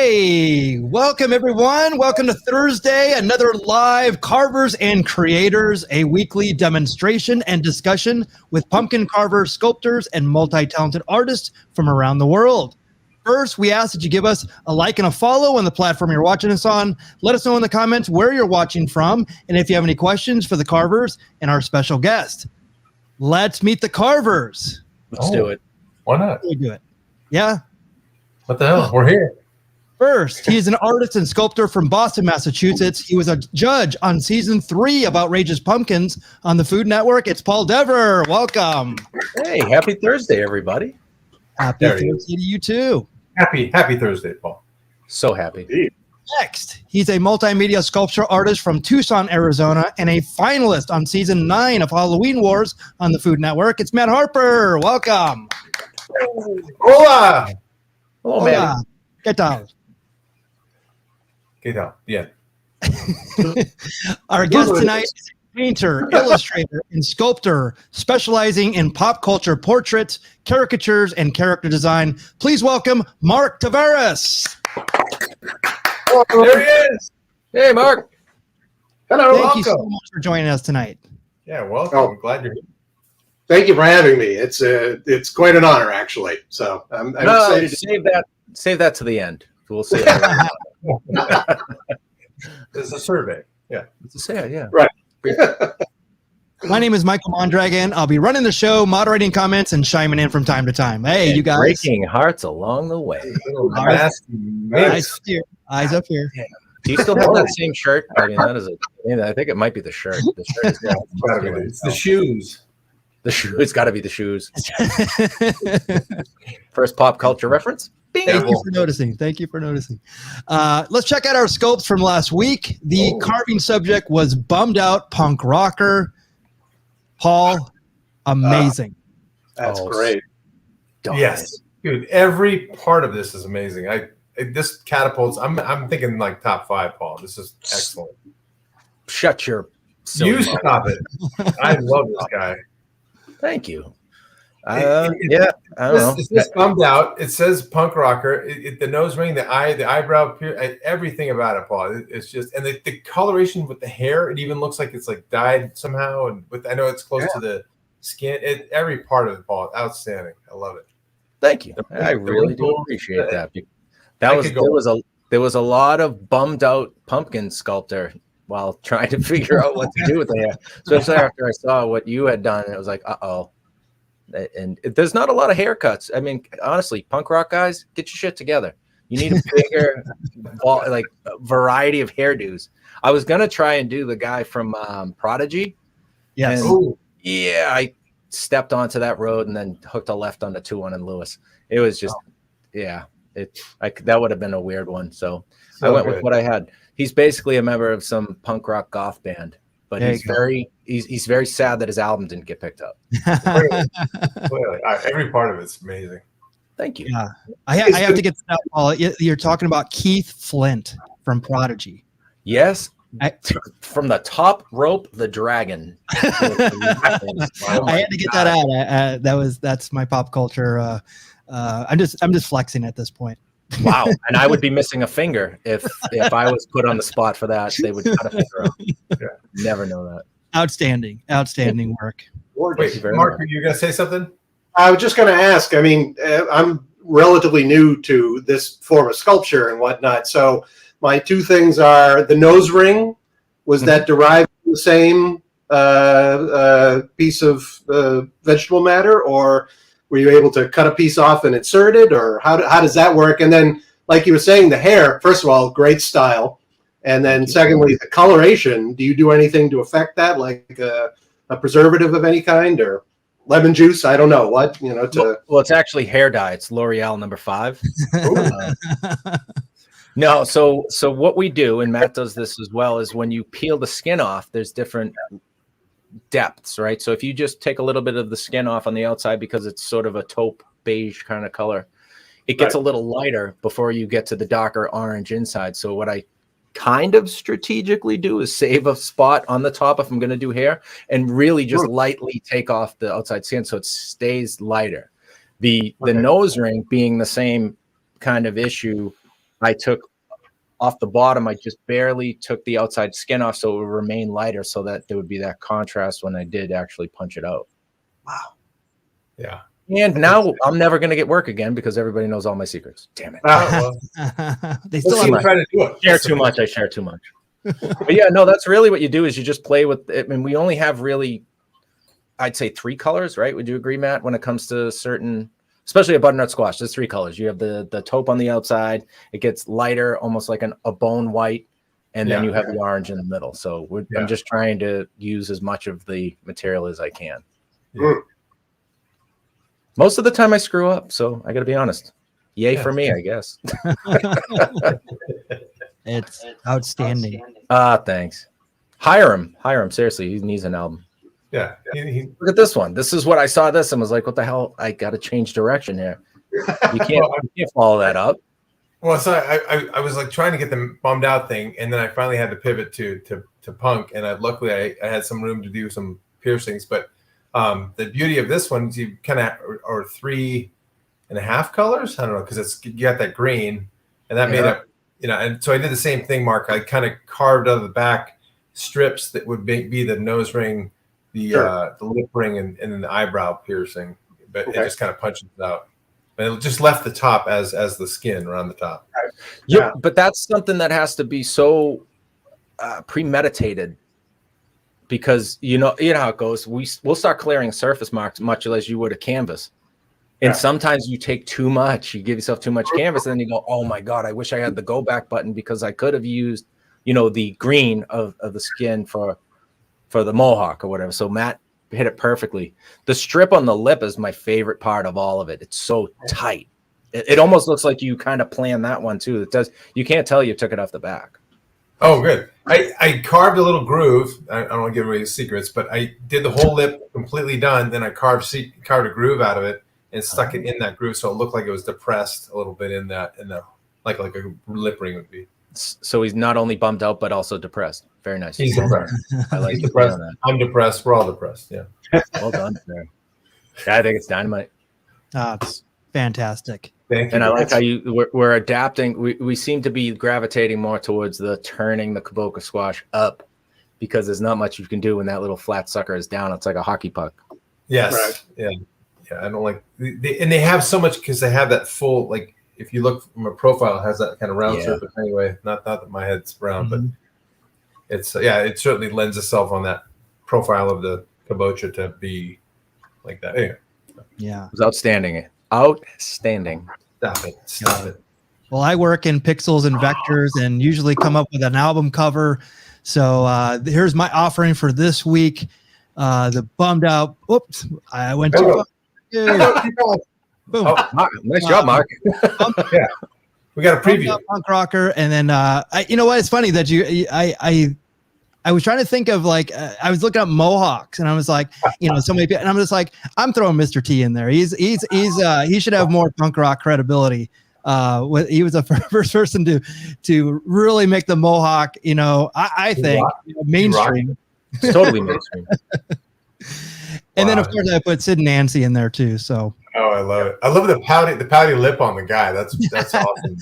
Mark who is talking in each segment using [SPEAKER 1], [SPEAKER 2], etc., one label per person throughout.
[SPEAKER 1] Hey, welcome everyone. Welcome to Thursday, another live Carvers and Creators, a weekly demonstration and discussion with pumpkin carvers, sculptors, and multi-talented artists from around the world. First, we ask that you give us a like and a follow on the platform you're watching us on. Let us know in the comments where you're watching from, and if you have any questions for the carvers and our special guest. Let's meet the carvers.
[SPEAKER 2] Let's do it.
[SPEAKER 3] Why not?
[SPEAKER 1] We do it. Yeah.
[SPEAKER 3] What the hell? We're here.
[SPEAKER 1] First, he is an artist and sculptor from Boston, Massachusetts. He was a judge on season 3 of Outrageous Pumpkins on the Food Network. It's Paul Dever. Welcome.
[SPEAKER 2] Hey, happy Thursday, everybody.
[SPEAKER 1] Happy Thursday to you too.
[SPEAKER 3] Happy Thursday, Paul.
[SPEAKER 2] So happy.
[SPEAKER 1] Next, he's a multimedia sculpture artist from Tucson, Arizona, and a finalist on season 9 of Halloween Wars on the Food Network. It's Matt Harper. Welcome.
[SPEAKER 3] Hola.
[SPEAKER 2] Oh, man.
[SPEAKER 1] Hola. ¿Qué tal?
[SPEAKER 3] Get out. Yeah.
[SPEAKER 1] Our guest tonight is a painter, illustrator, and sculptor specializing in pop culture portraits, caricatures, and character design. Please welcome Mark Tavares.
[SPEAKER 3] There he is.
[SPEAKER 2] Hey, Mark.
[SPEAKER 4] Hello.
[SPEAKER 1] Thank you so much for joining us tonight.
[SPEAKER 3] Yeah, welcome.
[SPEAKER 4] Oh.
[SPEAKER 3] I'm glad you're here.
[SPEAKER 4] Thank you for having me. It's quite an honor, actually. So I'm excited.
[SPEAKER 2] Save that to the end. We'll say that.
[SPEAKER 3] It's a survey. Yeah.
[SPEAKER 2] Yeah.
[SPEAKER 4] Right.
[SPEAKER 1] My name is Michael Mondragon. I'll be running the show, moderating comments, and chiming in from time to time. Hey, you guys.
[SPEAKER 2] Breaking hearts along the way.
[SPEAKER 1] Eyes up here.
[SPEAKER 2] Do you still have that same shirt? I mean, I think it might be the shirt. The shirt is
[SPEAKER 3] It's the shoes.
[SPEAKER 2] The shoe. It's got to be the shoes. First pop culture reference. Bing.
[SPEAKER 1] Thank you for noticing. Thank you for noticing. Let's check out our sculpts from last week. The carving subject was Bummed Out Punk Rocker. Paul, amazing.
[SPEAKER 4] That's great.
[SPEAKER 3] Yes, dude. Every part of this is amazing. This catapults. I'm thinking like top 5, Paul. This is excellent.
[SPEAKER 2] Shut your.
[SPEAKER 3] You stop it. I love this guy.
[SPEAKER 2] Thank you. I don't know.
[SPEAKER 3] It's just bummed out. It says punk rocker. The nose ring, the eyebrow, everything about it, Paul. It's just, and the coloration with the hair. It even looks like it's like dyed somehow. And I know it's close to the skin. Every part of it, Paul, outstanding. I love it.
[SPEAKER 2] Thank you. I really do appreciate that. There was a lot of bummed out pumpkin sculptor while trying to figure out what to do with the hair, especially after I saw what you had done. And it was like, uh-oh. And there's not a lot of haircuts. I mean, honestly, punk rock guys, get your shit together. You need a bigger variety of hairdos. I was going to try and do the guy from Prodigy.
[SPEAKER 1] Yes.
[SPEAKER 2] Yeah, I stepped onto that road and then hooked a left onto 2-1 in Lewis. It was just, that would have been a weird one. So I went with what I had. He's basically a member of some punk rock goth band, but he's very sad that his album didn't get picked up.
[SPEAKER 3] Every part of it's amazing.
[SPEAKER 2] Thank you.
[SPEAKER 1] Yeah, I have to get that, Paul. You're talking about Keith Flint from Prodigy.
[SPEAKER 2] Yes. From the top rope, the dragon.
[SPEAKER 1] I had to get that out. That's my pop culture. I'm just flexing at this point.
[SPEAKER 2] Wow, and I would be missing a finger if I was put on the spot for that. They would cut a finger out. Yeah. Never know that. Outstanding
[SPEAKER 1] work.
[SPEAKER 3] Wait, Mark, are you going to say something?
[SPEAKER 4] I was just going to ask. I mean, I'm relatively new to this form of sculpture and whatnot. So my two things are the nose ring. Was that derived from the same piece of vegetable matter, or were you able to cut a piece off and insert it, or how does that work? And then, like you were saying, the hair, first of all, great style. And then secondly, the coloration, do you do anything to affect that, like a preservative of any kind or lemon juice? I don't know what,
[SPEAKER 2] Well, it's actually hair dye. It's L'Oreal number 5. No, so what we do, and Matt does this as well, is when you peel the skin off, there's different depths, right? So if you just take a little bit of the skin off on the outside because it's sort of a taupe beige kind of color, it gets a little lighter before you get to the darker orange inside. So what I kind of strategically do is save a spot on the top if I'm going to do hair and really just lightly take off the outside skin so it stays lighter. The nose ring being the same kind of issue I took off the bottom, I just barely took the outside skin off so it would remain lighter so that there would be that contrast when I did actually punch it out.
[SPEAKER 1] Wow.
[SPEAKER 3] Yeah.
[SPEAKER 2] And now I'm never going to get work again because everybody knows all my secrets. Damn it.
[SPEAKER 1] They still
[SPEAKER 3] try to do it.
[SPEAKER 2] Share too much. I share too much. But yeah, no, that's really what you do is you just play with it. I mean, we only have really, I'd say 3 colors, right? Would you agree, Matt, when it comes to certain, especially a butternut squash, there's 3 colors. You have the taupe on the outside. It gets lighter, almost like a bone white. And then you have the orange in the middle. So I'm just trying to use as much of the material as I can.
[SPEAKER 3] Yeah.
[SPEAKER 2] Most of the time I screw up. So I got to be honest. Yay for me, I guess.
[SPEAKER 1] It's outstanding.
[SPEAKER 2] Thanks. Hire him. Seriously, he needs an album.
[SPEAKER 3] Yeah.
[SPEAKER 2] Look at this one. This is what I saw this and was like, what the hell? I got to change direction here. You can't follow that up.
[SPEAKER 3] Well, so I was like trying to get the bummed out thing, and then I finally had to pivot to punk, and luckily I had some room to do some piercings. But the beauty of this one is you kind of or 3.5 colors. I don't know, because you got that green, and that made up, and so I did the same thing, Mark. I kind of carved out of the back strips that would be the nose ring, the lip ring, and then the eyebrow piercing, but it just kind of punches it out. And it just left the top as the skin around the top.
[SPEAKER 2] Yeah, but that's something that has to be so premeditated, because you know how it goes. We'll start clearing surface marks much as you would a canvas, and sometimes you take too much. You give yourself too much canvas, and then you go, "Oh my God, I wish I had the go back button because I could have used, the green of the skin for the mohawk or whatever." So Matt hit it perfectly. The strip on the lip is my favorite part of all of it. It's so tight. It almost looks like you kind of planned that one too. It does. You can't tell you took it off the back.
[SPEAKER 3] Oh, good. I carved a little groove. I don't want to give away the secrets, but I did the whole lip completely done. Then I carved a groove out of it and stuck it in that groove, so it looked like it was depressed a little bit in the like a lip ring would be.
[SPEAKER 2] So he's not only bummed out but also depressed. Very nice.
[SPEAKER 3] He's depressed.
[SPEAKER 2] I like
[SPEAKER 3] He's depressed. I'm depressed. We're all depressed. Yeah.
[SPEAKER 2] Well done, sir. Yeah, I think it's dynamite.
[SPEAKER 1] It's fantastic.
[SPEAKER 3] Thank you.
[SPEAKER 2] And I like how we're adapting. We seem to be gravitating more towards turning the Kaboka squash up, because there's not much you can do when that little flat sucker is down. It's like a hockey puck.
[SPEAKER 3] Yes.
[SPEAKER 4] Right.
[SPEAKER 3] Yeah. I don't like and they have so much, because they have that full, like, if you look from a profile, it has that kind of round surface anyway. Not that my head's round, but it's it certainly lends itself on that profile of the kabocha to be like that. Anyway.
[SPEAKER 1] Yeah.
[SPEAKER 2] It was outstanding. Outstanding.
[SPEAKER 3] Stop it.
[SPEAKER 1] Well, I work in pixels and vectors and usually come up with an album cover. So here's my offering for this week. The bummed out. Oops, I went too far. Boom.
[SPEAKER 2] Oh, nice job, Mark.
[SPEAKER 3] Yeah. We got a preview.
[SPEAKER 1] Punk rocker, and then you know what? It's funny that I was trying to think of I was looking up mohawks, and I was like, so many people, and I'm just like, I'm throwing Mr. T in there. He should have more punk rock credibility. He was the first person to really make the mohawk, I think mainstream.
[SPEAKER 2] It's totally mainstream.
[SPEAKER 1] And then of course I put Sid and Nancy in there too. So.
[SPEAKER 3] Oh, I love it. I love the pouty lip on the guy. That's awesome.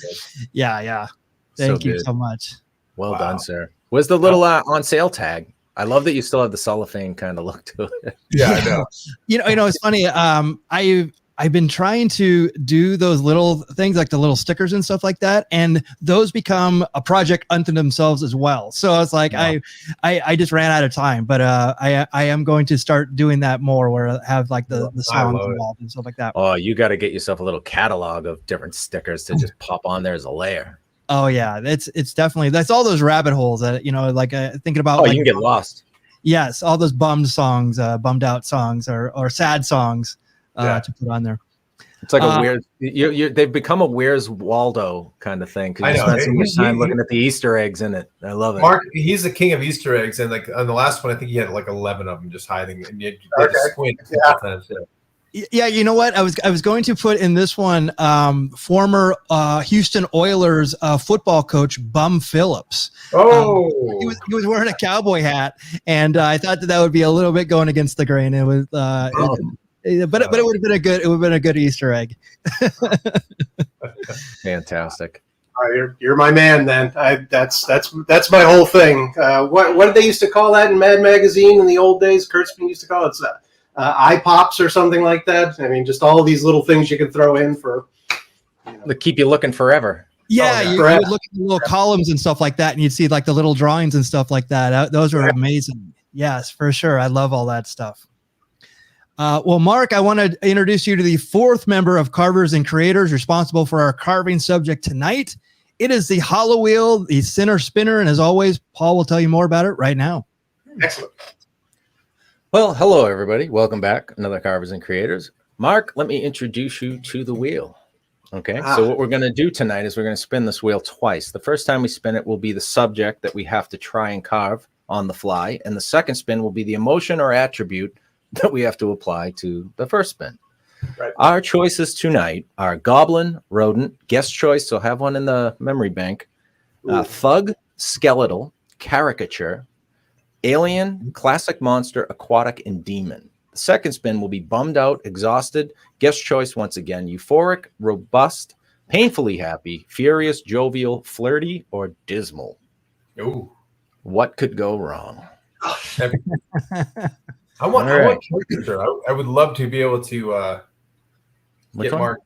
[SPEAKER 1] Yeah. Thank you so much.
[SPEAKER 2] Well done, sir. Where's the little on sale tag? I love that you still have the cellophane kind of look to it.
[SPEAKER 3] Yeah, I know.
[SPEAKER 1] It's funny. I've been trying to do those little things like the little stickers and stuff like that, and those become a project unto themselves as well. So it's like I just ran out of time, but I am going to start doing that more, where I have like the songs involved and stuff like that.
[SPEAKER 2] Oh, you got to get yourself a little catalog of different stickers to just pop on there as a layer.
[SPEAKER 1] Oh yeah, it's definitely, that's all those rabbit holes that thinking about. Oh,
[SPEAKER 2] you can get lost.
[SPEAKER 1] Yes, all those bummed songs, bummed out songs, or sad songs to put on there.
[SPEAKER 2] It's like a weird. They've become a Where's Waldo kind of thing, because you spend so much time looking at the Easter eggs in it. I love it.
[SPEAKER 3] Mark, he's the king of Easter eggs, and like on the last one, I think he had like 11 of them just hiding, and you had to squint sometimes.
[SPEAKER 1] Yeah, you know what? I was going to put in this one former Houston Oilers football coach Bum Phillips.
[SPEAKER 3] Oh,
[SPEAKER 1] he was wearing a cowboy hat, and I thought that would be a little bit going against the grain. It was, but it would have been a good Easter egg.
[SPEAKER 2] Fantastic.
[SPEAKER 4] You're my man. Then that's my whole thing. What did they used to call that in Mad Magazine in the old days? Kurtzman used to call it eye pops or something like that. I mean, just all these little things you can throw in for.
[SPEAKER 2] To keep you looking forever.
[SPEAKER 1] Yeah, you would look at the little columns and stuff like that, and you'd see like the little drawings and stuff like that. Those were amazing. Yes, for sure. I love all that stuff. Well, Mark, I want to introduce you to the fourth member of Carvers and Creators responsible for our carving subject tonight. It is the hollow wheel, the center spinner, and as always, Paul will tell you more about it right now.
[SPEAKER 4] Excellent.
[SPEAKER 2] Well, hello, everybody. Welcome back. Another Carvers and Creators. Mark, let me introduce you to the wheel. Okay, so what we're going to do tonight is we're going to spin this wheel twice. The first time we spin it will be the subject that we have to try and carve on the fly, and the second spin will be the emotion or attribute that we have to apply to the first spin.
[SPEAKER 4] Right.
[SPEAKER 2] Our choices tonight are goblin, rodent, guest choice, so have one in the memory bank, thug, skeletal, caricature, alien, classic monster, aquatic, and demon. The second spin will be bummed out, exhausted, guest choice once again, euphoric, robust, painfully happy, furious, jovial, flirty, or dismal.
[SPEAKER 3] Ooh.
[SPEAKER 2] What could go wrong?
[SPEAKER 3] I want caricature. I would love to be able to get Mark,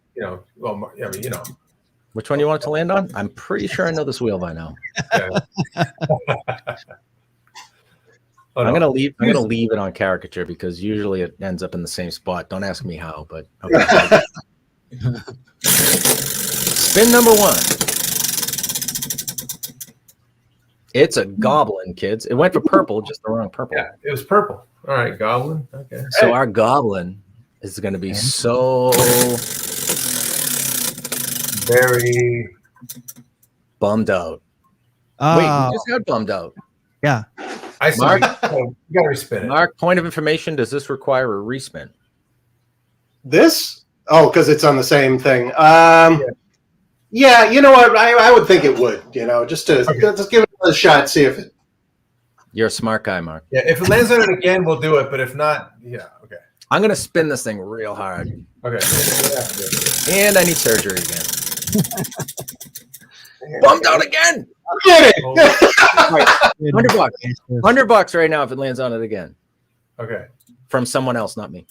[SPEAKER 2] Which one you want it to land on? I'm pretty sure I know this wheel by now.
[SPEAKER 3] Yeah.
[SPEAKER 2] I'm gonna leave it on caricature because usually it ends up in the same spot. Don't ask me how, but okay. Spin number one. It's a goblin, kids. It went for purple, just the wrong purple.
[SPEAKER 3] Yeah, it was purple. All right, goblin. Okay.
[SPEAKER 2] So our goblin is going to be so
[SPEAKER 3] very
[SPEAKER 2] bummed out. Wait, we just got bummed out.
[SPEAKER 1] Yeah.
[SPEAKER 3] I see.
[SPEAKER 2] Mark,
[SPEAKER 3] You got to respin it.
[SPEAKER 2] Mark, point of information: does this require a respin?
[SPEAKER 4] This? Oh, because it's on the same thing. Yeah, you know what? I would think it would. Just give it a shot, see if it.
[SPEAKER 2] You're a smart guy, Mark.
[SPEAKER 3] Yeah, if it lands on it again, we'll do it. But if not, yeah, okay.
[SPEAKER 2] I'm gonna spin this thing real hard.
[SPEAKER 3] Okay.
[SPEAKER 2] And I need surgery again. Bummed out again.
[SPEAKER 4] Get it.
[SPEAKER 2] Right. $100. $100 right now if it lands on it again.
[SPEAKER 3] Okay.
[SPEAKER 2] From someone else, not me.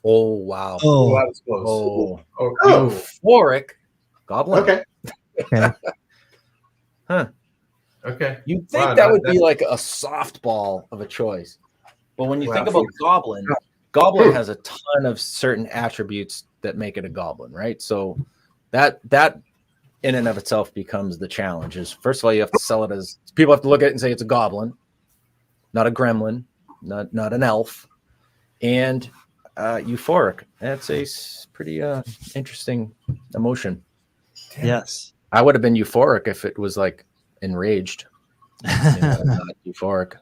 [SPEAKER 2] Oh wow.
[SPEAKER 3] Oh, that was close.
[SPEAKER 2] Oh.
[SPEAKER 3] Oh.
[SPEAKER 2] Euphoric goblin.
[SPEAKER 4] Okay.
[SPEAKER 2] Huh.
[SPEAKER 3] Okay.
[SPEAKER 2] You'd think that would be like a softball of a choice. But when you think about goblin has a ton of certain attributes that make it a goblin, right? So that in and of itself becomes the challenge. Is first of all, you have to sell it as people have to look at it and say it's a goblin, not a gremlin, not an elf, and euphoric. That's a pretty interesting emotion.
[SPEAKER 1] Yes.
[SPEAKER 2] I would have been euphoric if it was like enraged. Not euphoric.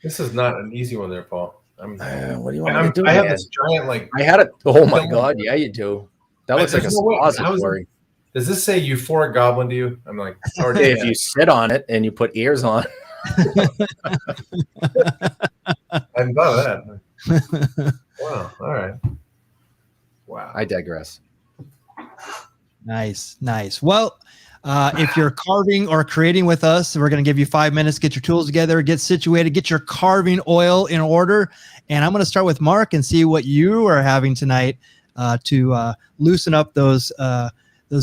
[SPEAKER 3] This is not an easy one there, Paul.
[SPEAKER 2] What do you want me to do?
[SPEAKER 3] I have this giant
[SPEAKER 2] I had it. Oh my god! Yeah, you do. That looks like a suppository.
[SPEAKER 3] Does this say euphoric goblin to you? I'm like,
[SPEAKER 2] if you sit on it and you put ears on.
[SPEAKER 3] I hadn't thought of that. Wow. All right. Wow.
[SPEAKER 2] I digress.
[SPEAKER 1] Nice. Well, if you're carving or creating with us, we're going to give you 5 minutes, get your tools together, get situated, get your carving oil in order. And I'm going to start with Mark and see what you are having tonight to loosen up those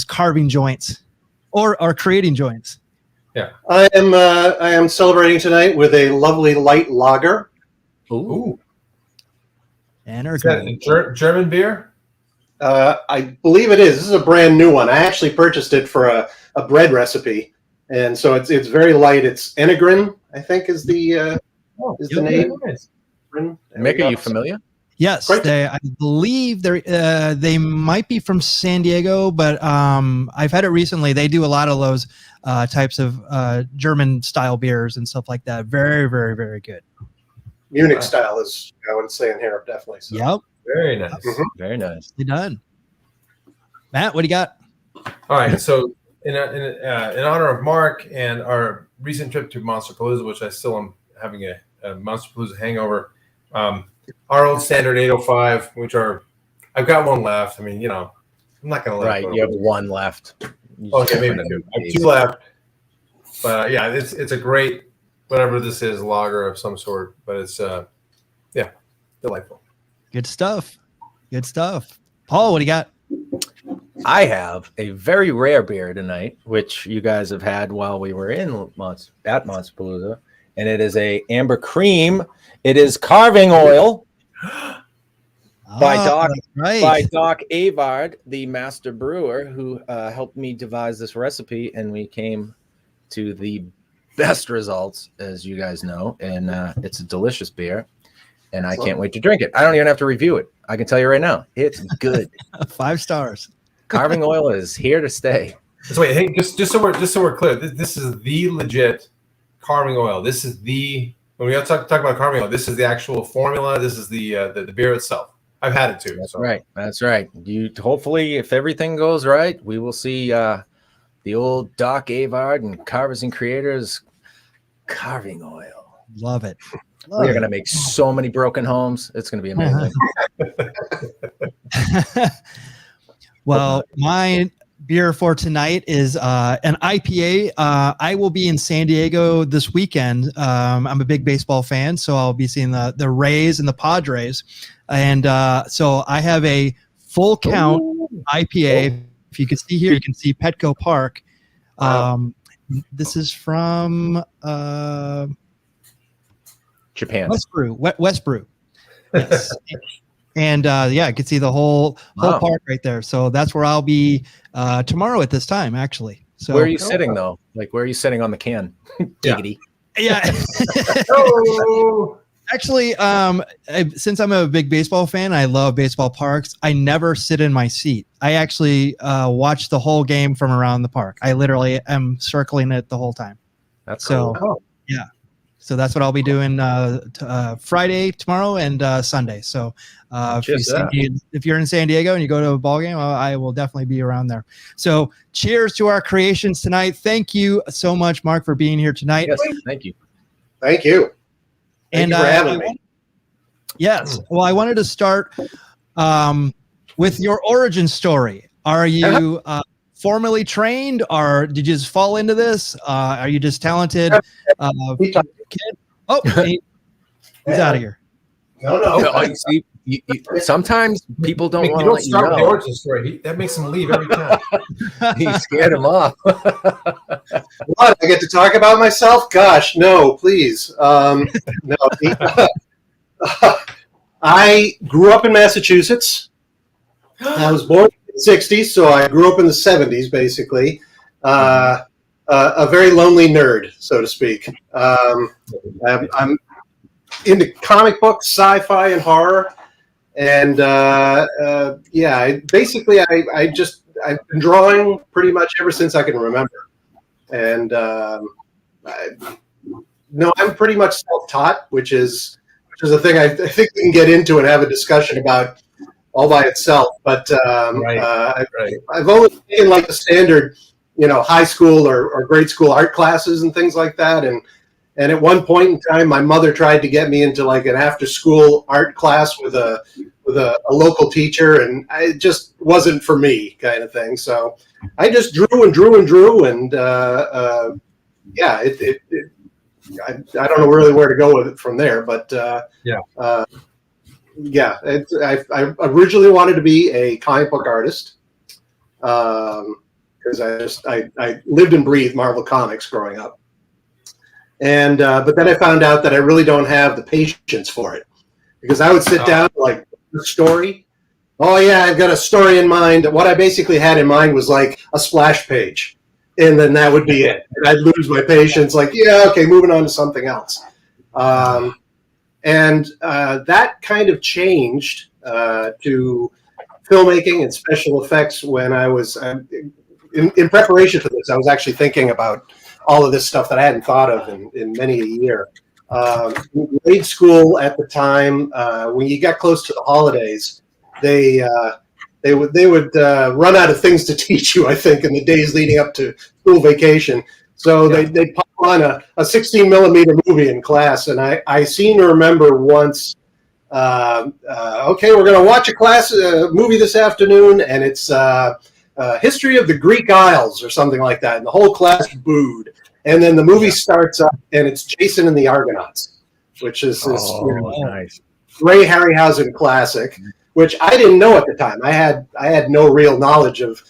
[SPEAKER 1] carving joints or creating joints.
[SPEAKER 4] Yeah, I am celebrating tonight with a lovely light lager.
[SPEAKER 3] Ooh.
[SPEAKER 1] And
[SPEAKER 3] is that a German beer?
[SPEAKER 4] I believe it is. This is a brand new one. I actually purchased it for a bread recipe, and so it's very light. It's Enegrin, I think, is the name.
[SPEAKER 2] Mick, are you familiar?
[SPEAKER 1] Yes, I believe they might be from San Diego, but I've had it recently. They do a lot of those types of German style beers and stuff like that. Very, very, very good.
[SPEAKER 4] Munich style is, I would say, in here definitely. So.
[SPEAKER 1] Yep.
[SPEAKER 3] Very nice.
[SPEAKER 4] Mm-hmm.
[SPEAKER 2] Very nice.
[SPEAKER 1] Nicely done. Matt, what do you got?
[SPEAKER 3] All right. So in honor of Mark and our recent trip to Monsterpalooza, which I still am having a Monsterpalooza hangover, our old standard 805, which are, I've got one left. I mean, I'm not going to let it go.
[SPEAKER 2] You have one left.
[SPEAKER 3] Okay, maybe two. I have two left. But yeah, it's a great, whatever this is, logger of some sort. But it's, delightful.
[SPEAKER 1] Good stuff. Good stuff. Paul, what do you got?
[SPEAKER 2] I have a very rare beer tonight, which you guys have had while we were at Monsterpalooza, and it is a amber cream. It is carving oil by Doc Avard, the master brewer, who helped me devise this recipe, and we came to the best results, as you guys know, and it's a delicious beer, and I can't wait to drink it. I don't even have to review it. I can tell you right now, it's good. 5 stars. Carving oil is here to stay.
[SPEAKER 3] So wait, hey, just so we're clear, this is the legit carving oil. This is when we talk about carving oil, this is the actual formula. This is the beer itself. I've had it too.
[SPEAKER 2] That's right. That's right. Hopefully, if everything goes right, we will see the old Doc Avard and Carvers and Creators carving oil.
[SPEAKER 1] Love it.
[SPEAKER 2] We're going to make so many broken homes. It's going to be amazing.
[SPEAKER 1] Well, my beer for tonight is an IPA. I will be in San Diego this weekend. I'm a big baseball fan, so I'll be seeing the Rays and the Padres. And so I have a full count IPA. If you can see here, you can see Petco Park. This is from
[SPEAKER 2] Japan.
[SPEAKER 1] West Brew. Yes. And I can see the whole park right there. So that's where I'll be tomorrow at this time, actually. So
[SPEAKER 2] where are you sitting though? Like, where are you sitting on the can? Giggity.
[SPEAKER 1] Yeah. Actually, since I'm a big baseball fan, I love baseball parks. I never sit in my seat. I actually watch the whole game from around the park. I literally am circling it the whole time.
[SPEAKER 2] That's so cool.
[SPEAKER 1] Yeah. So that's what I'll be doing Friday, tomorrow, and Sunday. So if you're in San Diego and you go to a ball game, I will definitely be around there. So cheers to our creations tonight. Thank you so much, Mark, for being here tonight.
[SPEAKER 2] Yes, thank you.
[SPEAKER 4] Thank you. Thank you for having me.
[SPEAKER 1] Yes. Well, I wanted to start with your origin story. Are you formally trained, or did you just fall into this? Are you just talented? Kid? Oh, he's out of here.
[SPEAKER 3] No.
[SPEAKER 2] See, sometimes people don't want to let you
[SPEAKER 3] start
[SPEAKER 2] know.
[SPEAKER 3] The origin story. That makes him leave every time.
[SPEAKER 2] He scared him off.
[SPEAKER 4] What? I get to talk about myself? Gosh, no, please. No. I grew up in Massachusetts. I was born in the 60s, so I grew up in the 70s, basically. A very lonely nerd, so to speak. I'm into comic books, sci-fi, and horror. And I've been drawing pretty much ever since I can remember. And I'm pretty much self-taught, which is a thing I think we can get into and have a discussion about all by itself. But I've only taken like the standard, high school or grade school art classes and things like that. And at one point in time, my mother tried to get me into like an after-school art class with a local teacher, and it just wasn't for me, kind of thing. So I just drew, and I don't know really where to go with it from there. But I originally wanted to be a comic book artist. Because I lived and breathed Marvel Comics growing up. And but then I found out that I really don't have the patience for it, because I would sit down like the story. Oh yeah, I've got a story in mind. What I basically had in mind was like a splash page, and then that would be it. And I'd lose my patience. Like, yeah, okay, moving on to something else. And that kind of changed to filmmaking and special effects when I was in preparation for this. I was actually thinking about all of this stuff that I hadn't thought of in many a year. In grade school at the time, when you got close to the holidays, they would run out of things to teach you, I think, in the days leading up to school vacation. So they'd pop on a 16 millimeter movie in class, and I seem to remember once Okay, we're going to watch a movie this afternoon, and it's History of the Greek Isles or something like that. And the whole class booed. And then the movie starts up, and it's Jason and the Argonauts, which is this
[SPEAKER 2] nice
[SPEAKER 4] Ray Harryhausen classic, which I didn't know at the time. I had no real knowledge of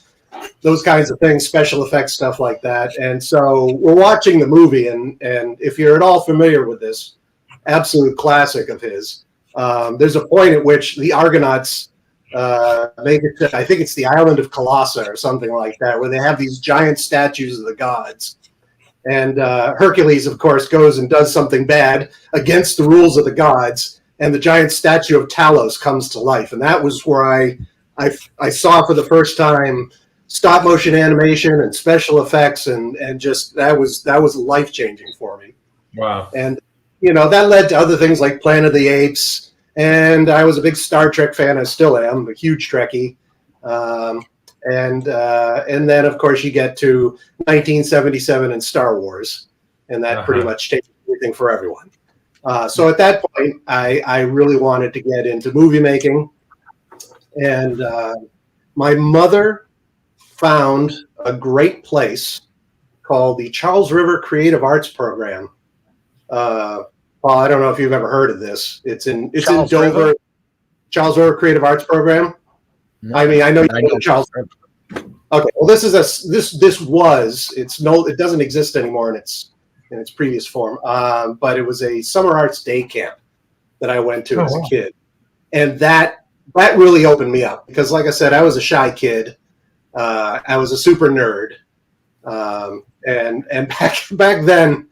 [SPEAKER 4] those kinds of things, special effects stuff like that. And so we're watching the movie, and if you're at all familiar with this absolute classic of his, there's a point at which the Argonauts make it to, I think it's the island of Colossa or something like that, where they have these giant statues of the gods. And Hercules, of course, goes and does something bad against the rules of the gods, and the giant statue of Talos comes to life. And that was where I saw for the first time stop motion animation and special effects, and just that was life changing for me.
[SPEAKER 3] Wow.
[SPEAKER 4] And that led to other things like Planet of the Apes, and I was a big Star Trek fan. I still am a huge Trekkie. And then of course you get to 1977 and Star Wars, and that pretty much takes everything for everyone. So at that point, I really wanted to get into movie making, and my mother found a great place called the Charles River Creative Arts Program. Paul, I don't know if you've ever heard of this. It's in Dover. River? Charles River Creative Arts Program. No, I mean, I know you know Charles. Okay, well, it doesn't exist anymore in its previous form. But it was a summer arts day camp that I went to as a kid, and that really opened me up, because, like I said, I was a shy kid. I was a super nerd, and back then,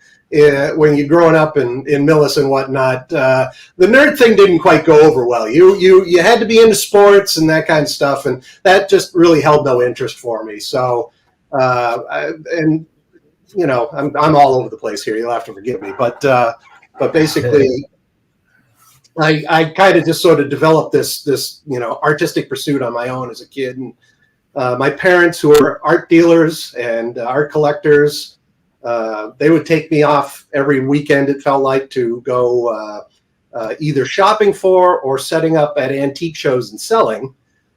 [SPEAKER 4] when you're growing up in Millis and whatnot, the nerd thing didn't quite go over well. You had to be into sports and that kind of stuff, and that just really held no interest for me. So, I'm all over the place here. You'll have to forgive me, but basically, I kind of just sort of developed this artistic pursuit on my own as a kid, and my parents, who were art dealers and art collectors, they would take me off every weekend, it felt like, to go either shopping for or setting up at antique shows and selling.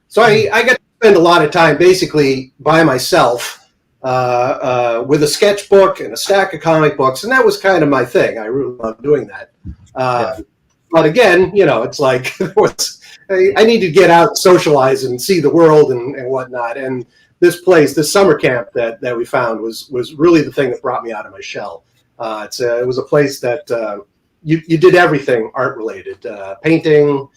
[SPEAKER 4] So I got to spend a lot of time basically by myself with a sketchbook and a stack of comic books, and that was kind of my thing. I really loved doing that. But again, it's like I need to get out, socialize, and see the world and whatnot. And this summer camp that we found was really the thing that brought me out of my shell. It was a place that you did everything art related, painting,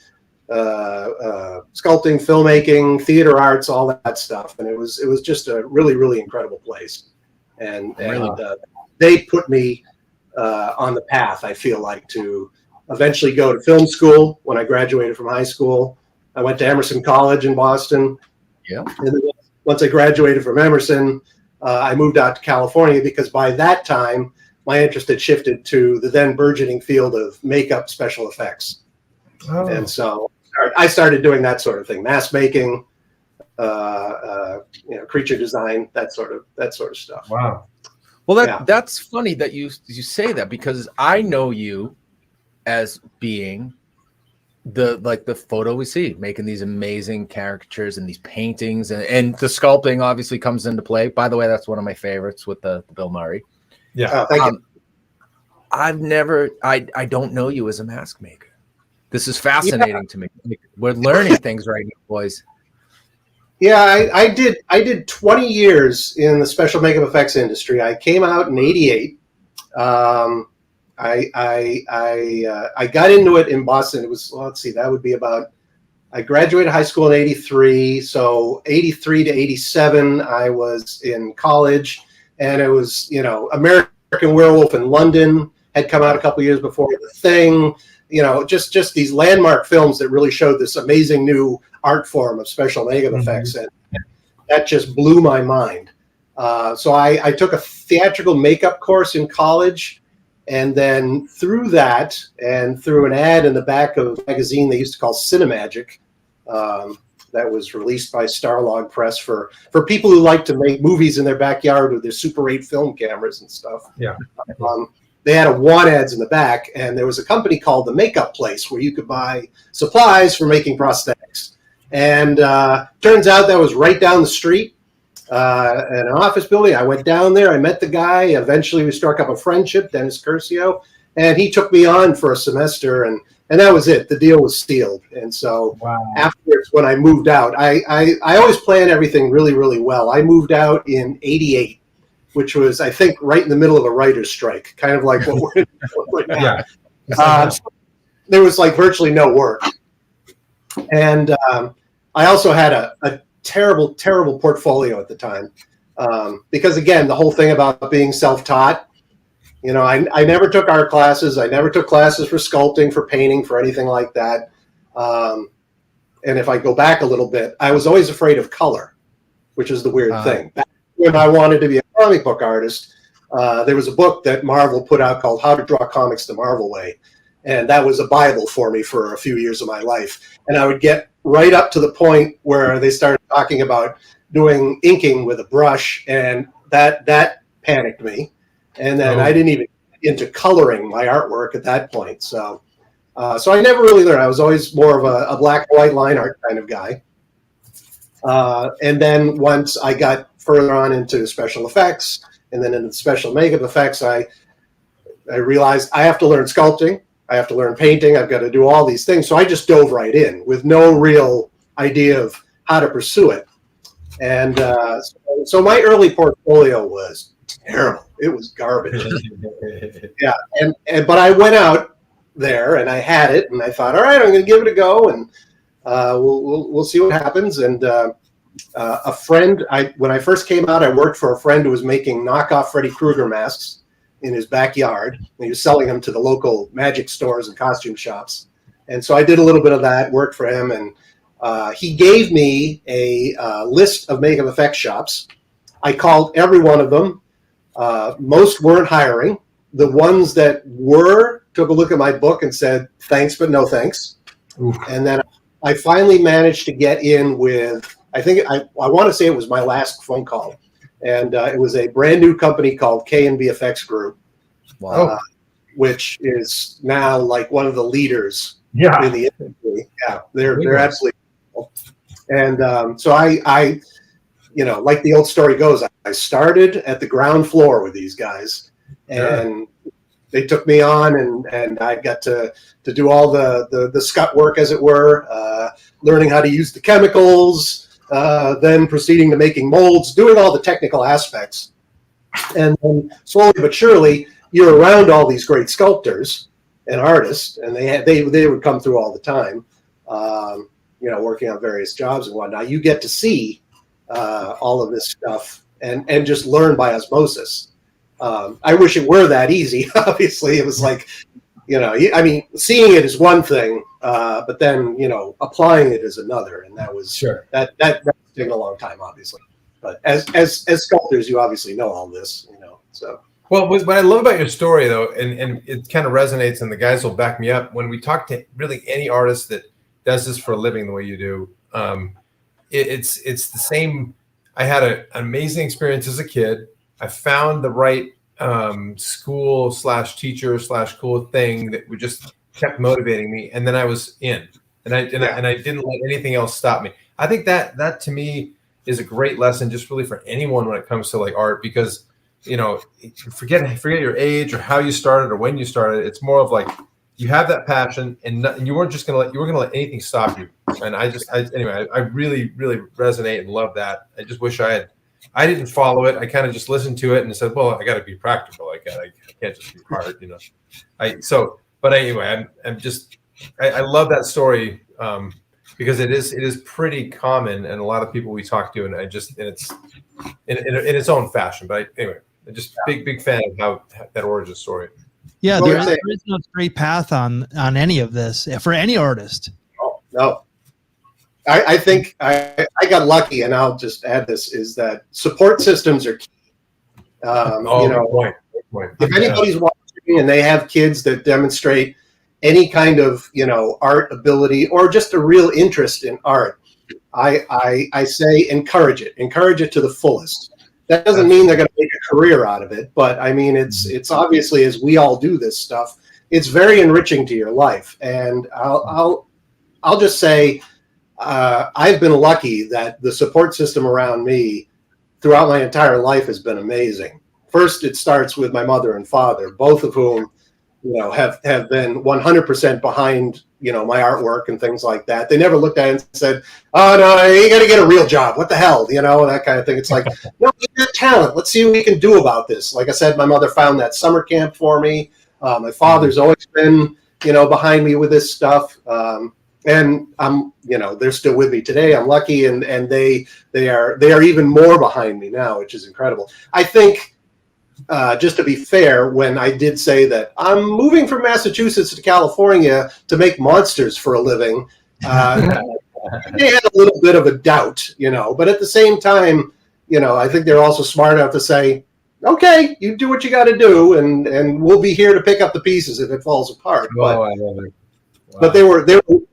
[SPEAKER 4] sculpting, filmmaking, theater arts, all that stuff. And it was just a really, really incredible place. And they put me on the path, I feel like, to eventually go to film school. When I graduated from high school, I went to Emerson College in Boston. Yeah. And then once I graduated from Emerson, I moved out to California, because by that time, my interest had shifted to the then burgeoning field of makeup special effects. Oh. And so I started doing that sort of thing, mask making, creature design, that sort of stuff.
[SPEAKER 3] Wow.
[SPEAKER 2] Well, that's funny that you say that, because I know you as being the photo we see, making these amazing caricatures and these paintings, and the sculpting obviously comes into play. By the way, that's one of my favorites with the Bill Murray.
[SPEAKER 3] Yeah.
[SPEAKER 4] Thank you.
[SPEAKER 2] I don't know you as a mask maker. This is fascinating to me. We're learning things right now, boys.
[SPEAKER 4] Yeah, I did 20 years in the special makeup effects industry. I came out in '88. I got into it in Boston. It was, that would be about, I graduated high school in '83. So '83 to '87, I was in college, and it was, American Werewolf in London had come out a couple years before. The Thing, just these landmark films that really showed this amazing new art form of special makeup effects. And that just blew my mind. So I took a theatrical makeup course in college. And then through that, and through an ad in the back of a magazine they used to call Cinemagic, that was released by Starlog Press for people who like to make movies in their backyard with their Super 8 film cameras and stuff.
[SPEAKER 3] Yeah.
[SPEAKER 4] they had a want ads in the back, and there was a company called The Makeup Place where you could buy supplies for making prosthetics. And turns out that was right down the street at an office building. I went down there. I met the guy. Eventually, we struck up a friendship, Dennis Curcio, and he took me on for a semester, and that was it. The deal was sealed. And so afterwards, when I moved out, I always plan everything really, really well. I moved out in '88, which was, I think, right in the middle of a writer's strike, kind of like what we're in right now. So there was like virtually no work. And I also had a terrible, terrible portfolio at the time. Because, again, the whole thing about being self-taught, you know, I never took art classes. I never took classes for sculpting, for painting, for anything like that. And if I go back a little bit, I was always afraid of color, which is the weird thing. Back when I wanted to be a comic book artist, there was a book that Marvel put out called How to Draw Comics the Marvel Way. And that was a Bible for me for a few years of my life. And I would get right up to the point where they started talking about doing inking with a brush, and that panicked me. And then I didn't even get into coloring my artwork at that point. So I never really learned. I was always more of a black and white line art kind of guy. And then once I got further on into special effects and then into special makeup effects, I realized I have to learn sculpting. I have to learn painting. I've got to do all these things. So I just dove right in with no real idea of how to pursue it. And so my early portfolio was terrible. It was garbage. Yeah. But I went out there and I had it, and I thought, all right, I'm going to give it a go, and we'll see what happens. And a friend, when I first came out, I worked for a friend who was making knockoff Freddy Krueger masks in his backyard. And he was selling them to the local magic stores and costume shops. And so I did a little bit of that, worked for him, and he gave me a list of makeup effects shops. I called every one of them. Most weren't hiring. The ones that were took a look at my book and said, thanks, but no thanks. Oof. And then I finally managed to get in with, I want to say it was my last phone call. And it was a brand new company called K&B FX Group, which is now like one of the leaders in the industry. Yeah, they're absolutely cool. And so I, you know, like the old story goes, I started at the ground floor with these guys, and they took me on, and I got to do all the scut work, as it were, learning how to use the chemicals, then proceeding to making molds, doing all the technical aspects. And then slowly but surely, you're around all these great sculptors and artists, and they would come through all the time, you know, working on various jobs and whatnot. You get to see all of this stuff and just learn by osmosis. I wish it were that easy. Obviously, it was like, you know, I mean, seeing it is one thing, but then, you know, applying it is another. And that was that taken a long time, obviously. But as sculptors, you obviously know all this, you know. So
[SPEAKER 3] well, what I love about your story, though, and it kind of resonates, and the guys will back me up when we talk to really any artist that does this for a living the way you do. It's the same. I had an amazing experience as a kid. I found the right school / teacher / cool thing that would just kept motivating me, and then I was in, and I didn't let anything else stop me. I think that to me is a great lesson, just really for anyone when it comes to like art, because, you know, forget your age or how you started or when you started. It's more of like you have that passion, and you weren't gonna let anything stop you. And anyway, I really, really resonate and love that. I just wish I didn't follow it. I kind of just listened to it and said, well, I got to be practical. I can't just be hard, you know. But anyway, I love that story because it is pretty common, and a lot of people we talk to, and it's in its own fashion. But anyway, I'm just big fan of how that origin story.
[SPEAKER 1] Yeah, there is no straight path on any of this for any artist.
[SPEAKER 4] Oh, no. I think I got lucky, and I'll just add this, is that support systems are key. You know, point. If anybody's watching and they have kids that demonstrate any kind of, you know, art ability or just a real interest in art, I say encourage it to the fullest. That doesn't mean they're going to make a career out of it, but I mean, it's obviously, as we all do this stuff, it's very enriching to your life. And I'll just say, I've been lucky that the support system around me throughout my entire life has been amazing. First, it starts with my mother and father, both of whom, have been 100% behind, my artwork and things like that. They never looked at it and said, "Oh no, you got to get a real job. What the hell?" That kind of thing. It's like, no, you got talent. Let's see what we can do about this. Like I said, my mother found that summer camp for me. My father's always been, behind me with this stuff. And I'm, they're still with me today. I'm lucky, and they are even more behind me now, which is incredible. I think, just to be fair, when I did say that I'm moving from Massachusetts to California to make monsters for a living, they had a little bit of a doubt, But at the same time, I think they're also smart enough to say, "Okay, you do what you got to do, and we'll be here to pick up the pieces if it falls apart."
[SPEAKER 3] Oh, I love it. Wow.
[SPEAKER 4] But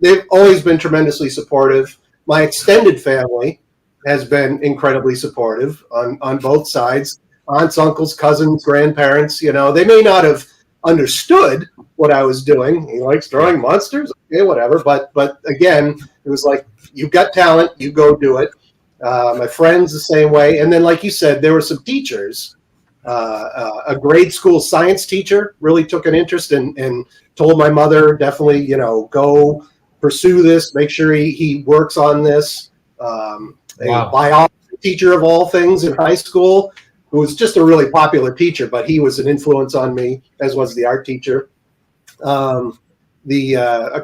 [SPEAKER 4] they've always been tremendously supportive. My extended family has been incredibly supportive on both sides. Aunts, uncles, cousins, grandparents, they may not have understood what I was doing. He likes drawing monsters, okay, whatever. But again, it was like, you've got talent, you go do it. My friends the same way. And then, like you said, there were some teachers. A grade school science teacher really took an interest and told my mother, definitely, go pursue this, make sure he works on this. A biology teacher of all things in high school, who was just a really popular teacher, but he was an influence on me, as was the art teacher. A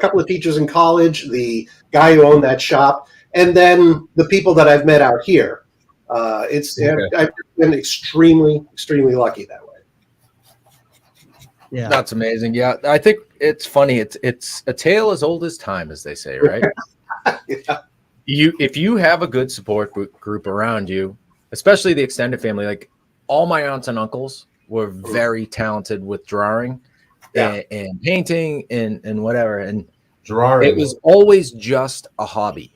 [SPEAKER 4] couple of teachers in college, the guy who owned that shop, and then the people that I've met out here. I've been extremely, extremely lucky that way.
[SPEAKER 2] Yeah, that's amazing. Yeah, I think it's funny. It's a tale as old as time, as they say, right?
[SPEAKER 4] Yeah.
[SPEAKER 2] If you have a good support group around you, especially the extended family, like all my aunts and uncles were very talented with drawing and painting and whatever. And
[SPEAKER 3] drawing,
[SPEAKER 2] it was always just a hobby.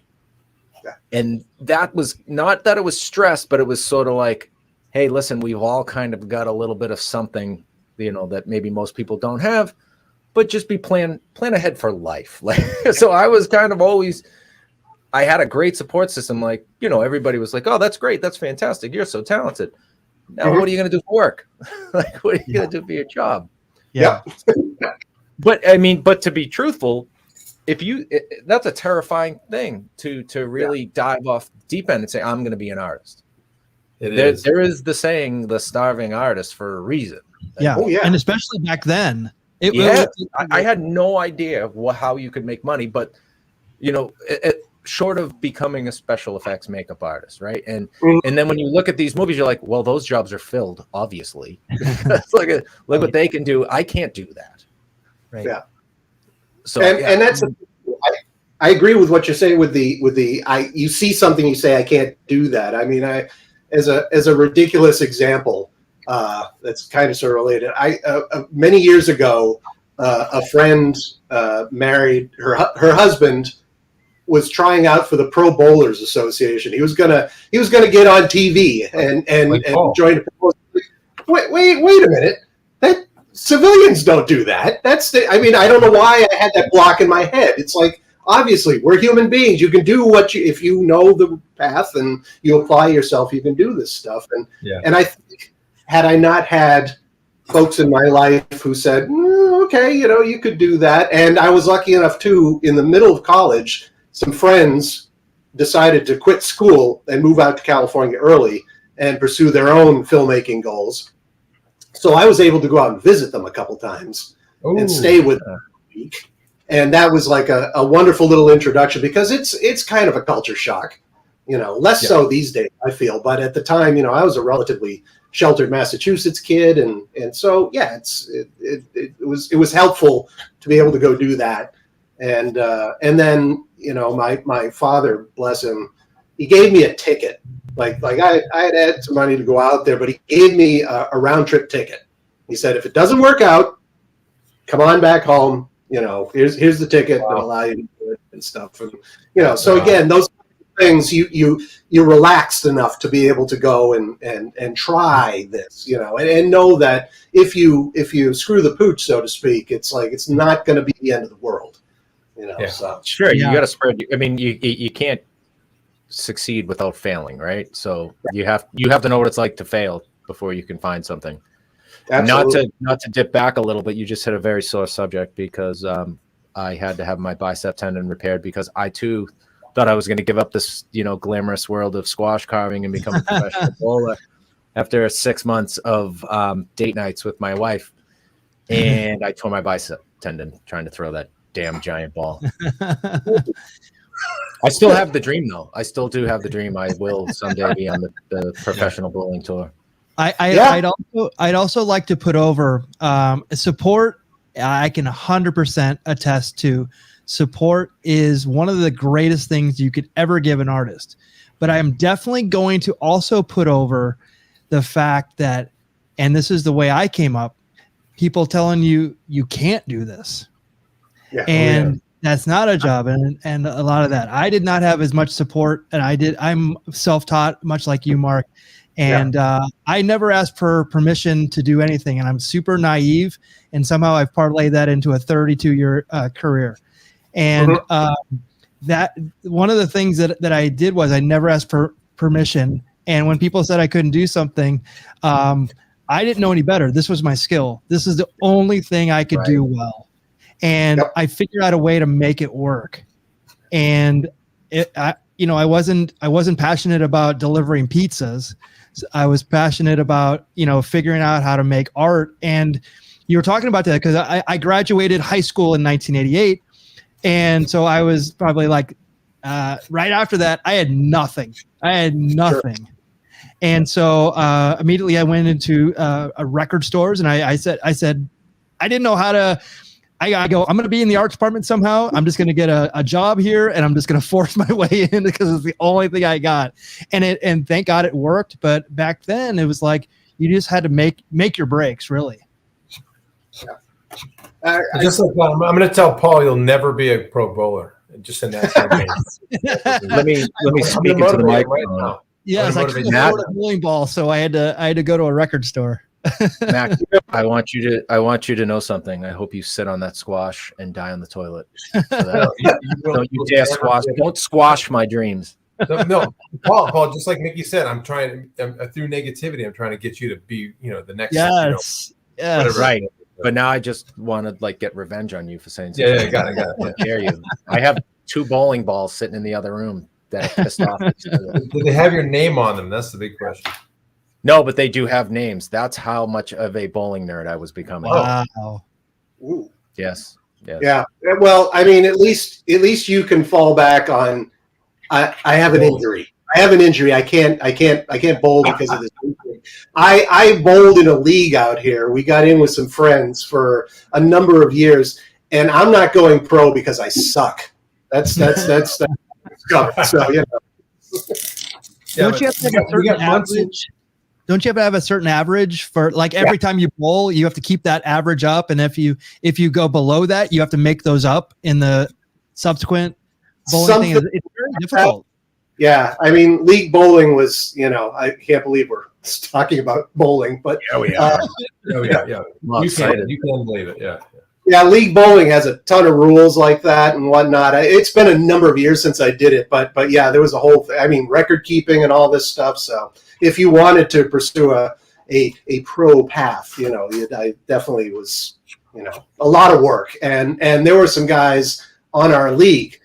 [SPEAKER 4] Yeah.
[SPEAKER 2] And that was not that it was stress, but it was sort of like, hey, listen, we've all kind of got a little bit of something, that maybe most people don't have, but just plan ahead for life. Like, so I was kind of always, I had a great support system. Like, everybody was like, "Oh, that's great. That's fantastic. You're so talented. Now, what are you going to do for work? Like, what are you going to do for your job?"
[SPEAKER 1] Yeah.
[SPEAKER 2] But to be truthful, that's a terrifying thing to really dive off deep end and say, "I'm going to be an artist." There is the saying, "the starving artist," for a reason.
[SPEAKER 1] Yeah.
[SPEAKER 4] Oh, yeah.
[SPEAKER 1] And especially back then.
[SPEAKER 2] I had no idea how you could make money, but short of becoming a special effects makeup artist, right? And then when you look at these movies, you're like, well, those jobs are filled, obviously. look what they can do. I can't do that, right?
[SPEAKER 4] Yeah.
[SPEAKER 2] So
[SPEAKER 4] and that's I agree with what you're saying with you see something, you say, "I can't do that." I mean, as a ridiculous example, that's kind of sort of related. Many years ago, a friend married her husband was trying out for the Pro Bowlers Association. He was gonna get on TV and join. Wait a minute. That civilians don't do that. I don't know why I had that block in my head. It's like, obviously, we're human beings. You can do if you know the path and you apply yourself, you can do this stuff. And I think, had I not had folks in my life who said, "Okay, you could do that," and I was lucky enough too, in the middle of college, some friends decided to quit school and move out to California early and pursue their own filmmaking goals. So I was able to go out and visit them a couple times and stay with them a week. And that was like a wonderful little introduction, because it's kind of a culture shock, less so these days, I feel. But at the time, I was a relatively sheltered Massachusetts kid. And so, yeah, it was helpful to be able to go do that. And then, my father, bless him, he gave me a ticket. Like I had some money to go out there, but he gave me a round trip ticket. He said, "If it doesn't work out, come on back home. Here's the ticket that allow you to do it," and stuff. And, so again, those things, you're relaxed enough to be able to go and try this, and know that if you screw the pooch, so to speak, it's like it's not going to be the end of the world,
[SPEAKER 3] Yeah.
[SPEAKER 4] So
[SPEAKER 2] Sure, you got to spread. I mean, you can't succeed without failing, right? So you have to know what it's like to fail before you can find something.
[SPEAKER 4] absolutely.
[SPEAKER 2] Not to dip back a little, but you just hit a very sore subject because I had to have my bicep tendon repaired because I too thought I was going to give up this, glamorous world of squash carving and become a professional bowler after 6 months of date nights with my wife, and I tore my bicep tendon trying to throw that damn giant ball. I still have the dream, though. I still do have the dream. I will someday be on the professional bowling tour.
[SPEAKER 1] I'd also like to put over support. I can 100% attest to support is one of the greatest things you could ever give an artist. But I am definitely going to also put over the fact that, and this is the way I came up, people telling you can't do this.
[SPEAKER 4] Yeah.
[SPEAKER 1] And that's not a job. And a lot of that, I did not have as much support, and I'm self-taught, much like you, Mark. And I never asked for permission to do anything, and I'm super naive, and somehow I've parlayed that into a 32-year career. And that one of the things that I did was I never asked for permission. And when people said I couldn't do something, I didn't know any better. This was my skill. This is the only thing I could do well. And I figured out a way to make it work. And I wasn't passionate about delivering pizzas. I was passionate about, figuring out how to make art. And you were talking about that because I graduated high school in 1988. And so I was probably like, right after that, I had nothing. Sure. And so immediately I went into a record stores, and I said, I didn't know how to. I go, I'm going to be in the art department somehow. I'm just going to get a job here, and I'm just going to force my way in because it's the only thing I got. And thank God it worked. But back then it was like you just had to make your breaks, really.
[SPEAKER 3] Just like I'm going to tell Paul you'll never be a pro bowler. Just in that same
[SPEAKER 2] let me speak into the mic right now.
[SPEAKER 1] Yes, I couldn't afford a bowling ball, so I had to go to a record store.
[SPEAKER 2] Mac, I want you to know something. I hope you sit on that squash and die on the toilet. So don't you dare squash. Don't squash my dreams.
[SPEAKER 3] No, Paul. Just like Mickey said, I'm through negativity. I'm trying to get you to be, the next.
[SPEAKER 1] Yes.
[SPEAKER 3] Whatever.
[SPEAKER 2] Right. But now I just want to get revenge on you for saying.
[SPEAKER 3] Yeah, got it.
[SPEAKER 2] How dare you? I have 2 bowling balls sitting in the other room that are pissed off.
[SPEAKER 3] Do they have your name on them? That's the big question.
[SPEAKER 2] No, but they do have names. That's how much of a bowling nerd I was becoming.
[SPEAKER 1] Wow.
[SPEAKER 4] Ooh.
[SPEAKER 2] Yes.
[SPEAKER 4] Yeah. Well, I mean, at least you can fall back on. I have an injury. I can't bowl because of this injury. I bowled in a league out here. We got in with some friends for a number of years, and I'm not going pro because I suck. That's so
[SPEAKER 1] Don't you have to have a certain average? Don't you have to have a certain average for every time you bowl, you have to keep that average up. And if you go below that, you have to make those up in the subsequent bowling thing. It's very difficult.
[SPEAKER 4] Yeah. I mean, league bowling was, I can't believe we're talking about bowling, but
[SPEAKER 3] yeah. You can believe it. Yeah.
[SPEAKER 4] Yeah, league bowling has a ton of rules like that and whatnot. It's been a number of years since I did it, but yeah, there was a whole thing. I mean, record keeping and all this stuff. So if you wanted to pursue a pro path, I definitely was, a lot of work. And there were some guys on our league,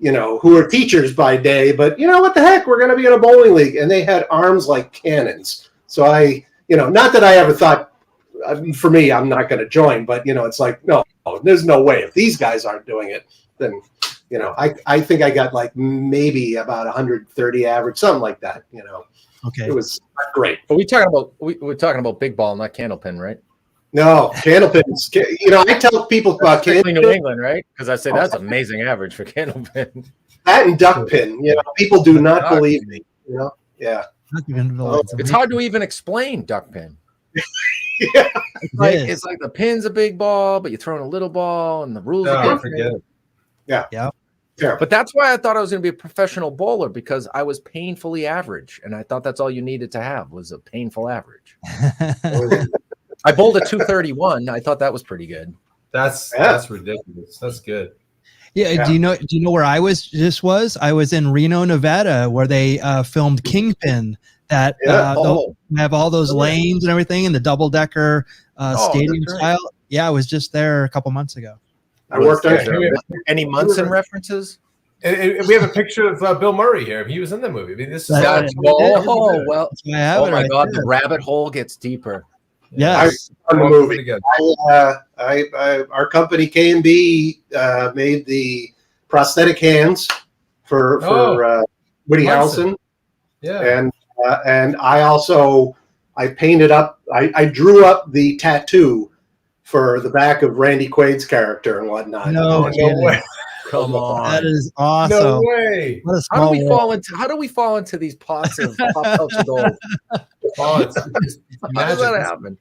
[SPEAKER 4] who were teachers by day, but what the heck, we're going to be in a bowling league, and they had arms like cannons. So I, not that I ever thought. For me, I'm not going to join, but it's like, no, there's no way. If these guys aren't doing it, then I think I got maybe about 130 average, something like that.
[SPEAKER 1] Okay,
[SPEAKER 4] it was great.
[SPEAKER 2] But we're talking about big ball, not candlepin, right?
[SPEAKER 4] No, candlepins. I tell people about
[SPEAKER 2] candlepin. New England, right? Because I say that's amazing average for candlepin.
[SPEAKER 4] That and duck pin. People do not believe me. Yeah.
[SPEAKER 2] It's hard to even explain duck pin.
[SPEAKER 4] Yeah.
[SPEAKER 2] It's like the pin's a big ball, but you're throwing a little ball, and the rules are different.
[SPEAKER 4] Yeah. Fair.
[SPEAKER 2] But that's why I thought I was going to be a professional bowler, because I was painfully average, and I thought that's all you needed to have was a painful average. I bowled a 231. I thought that was pretty good.
[SPEAKER 3] That's ridiculous. That's good.
[SPEAKER 1] Yeah. Do you know where I was? I was in Reno, Nevada, where they filmed Kingpin. That have all those lanes and everything, and the double decker stadium style. Yeah, I was just there a couple months ago.
[SPEAKER 4] I worked on
[SPEAKER 2] any Munson references.
[SPEAKER 3] And we have a picture of Bill Murray here. He was in the movie. I mean, this is
[SPEAKER 2] well. Oh my God, the rabbit hole gets deeper.
[SPEAKER 1] Yes,
[SPEAKER 4] on the movie. Our company K&B made the prosthetic hands for Woody Harrelson.
[SPEAKER 3] Yeah,
[SPEAKER 4] and I painted up. I drew up the tattoo for the back of Randy Quaid's character and whatnot.
[SPEAKER 1] No way.
[SPEAKER 2] Come on,
[SPEAKER 1] that is awesome.
[SPEAKER 3] No way.
[SPEAKER 2] How do we fall into these pots of pop culture gold?
[SPEAKER 3] Oh, it's
[SPEAKER 2] how does that happen?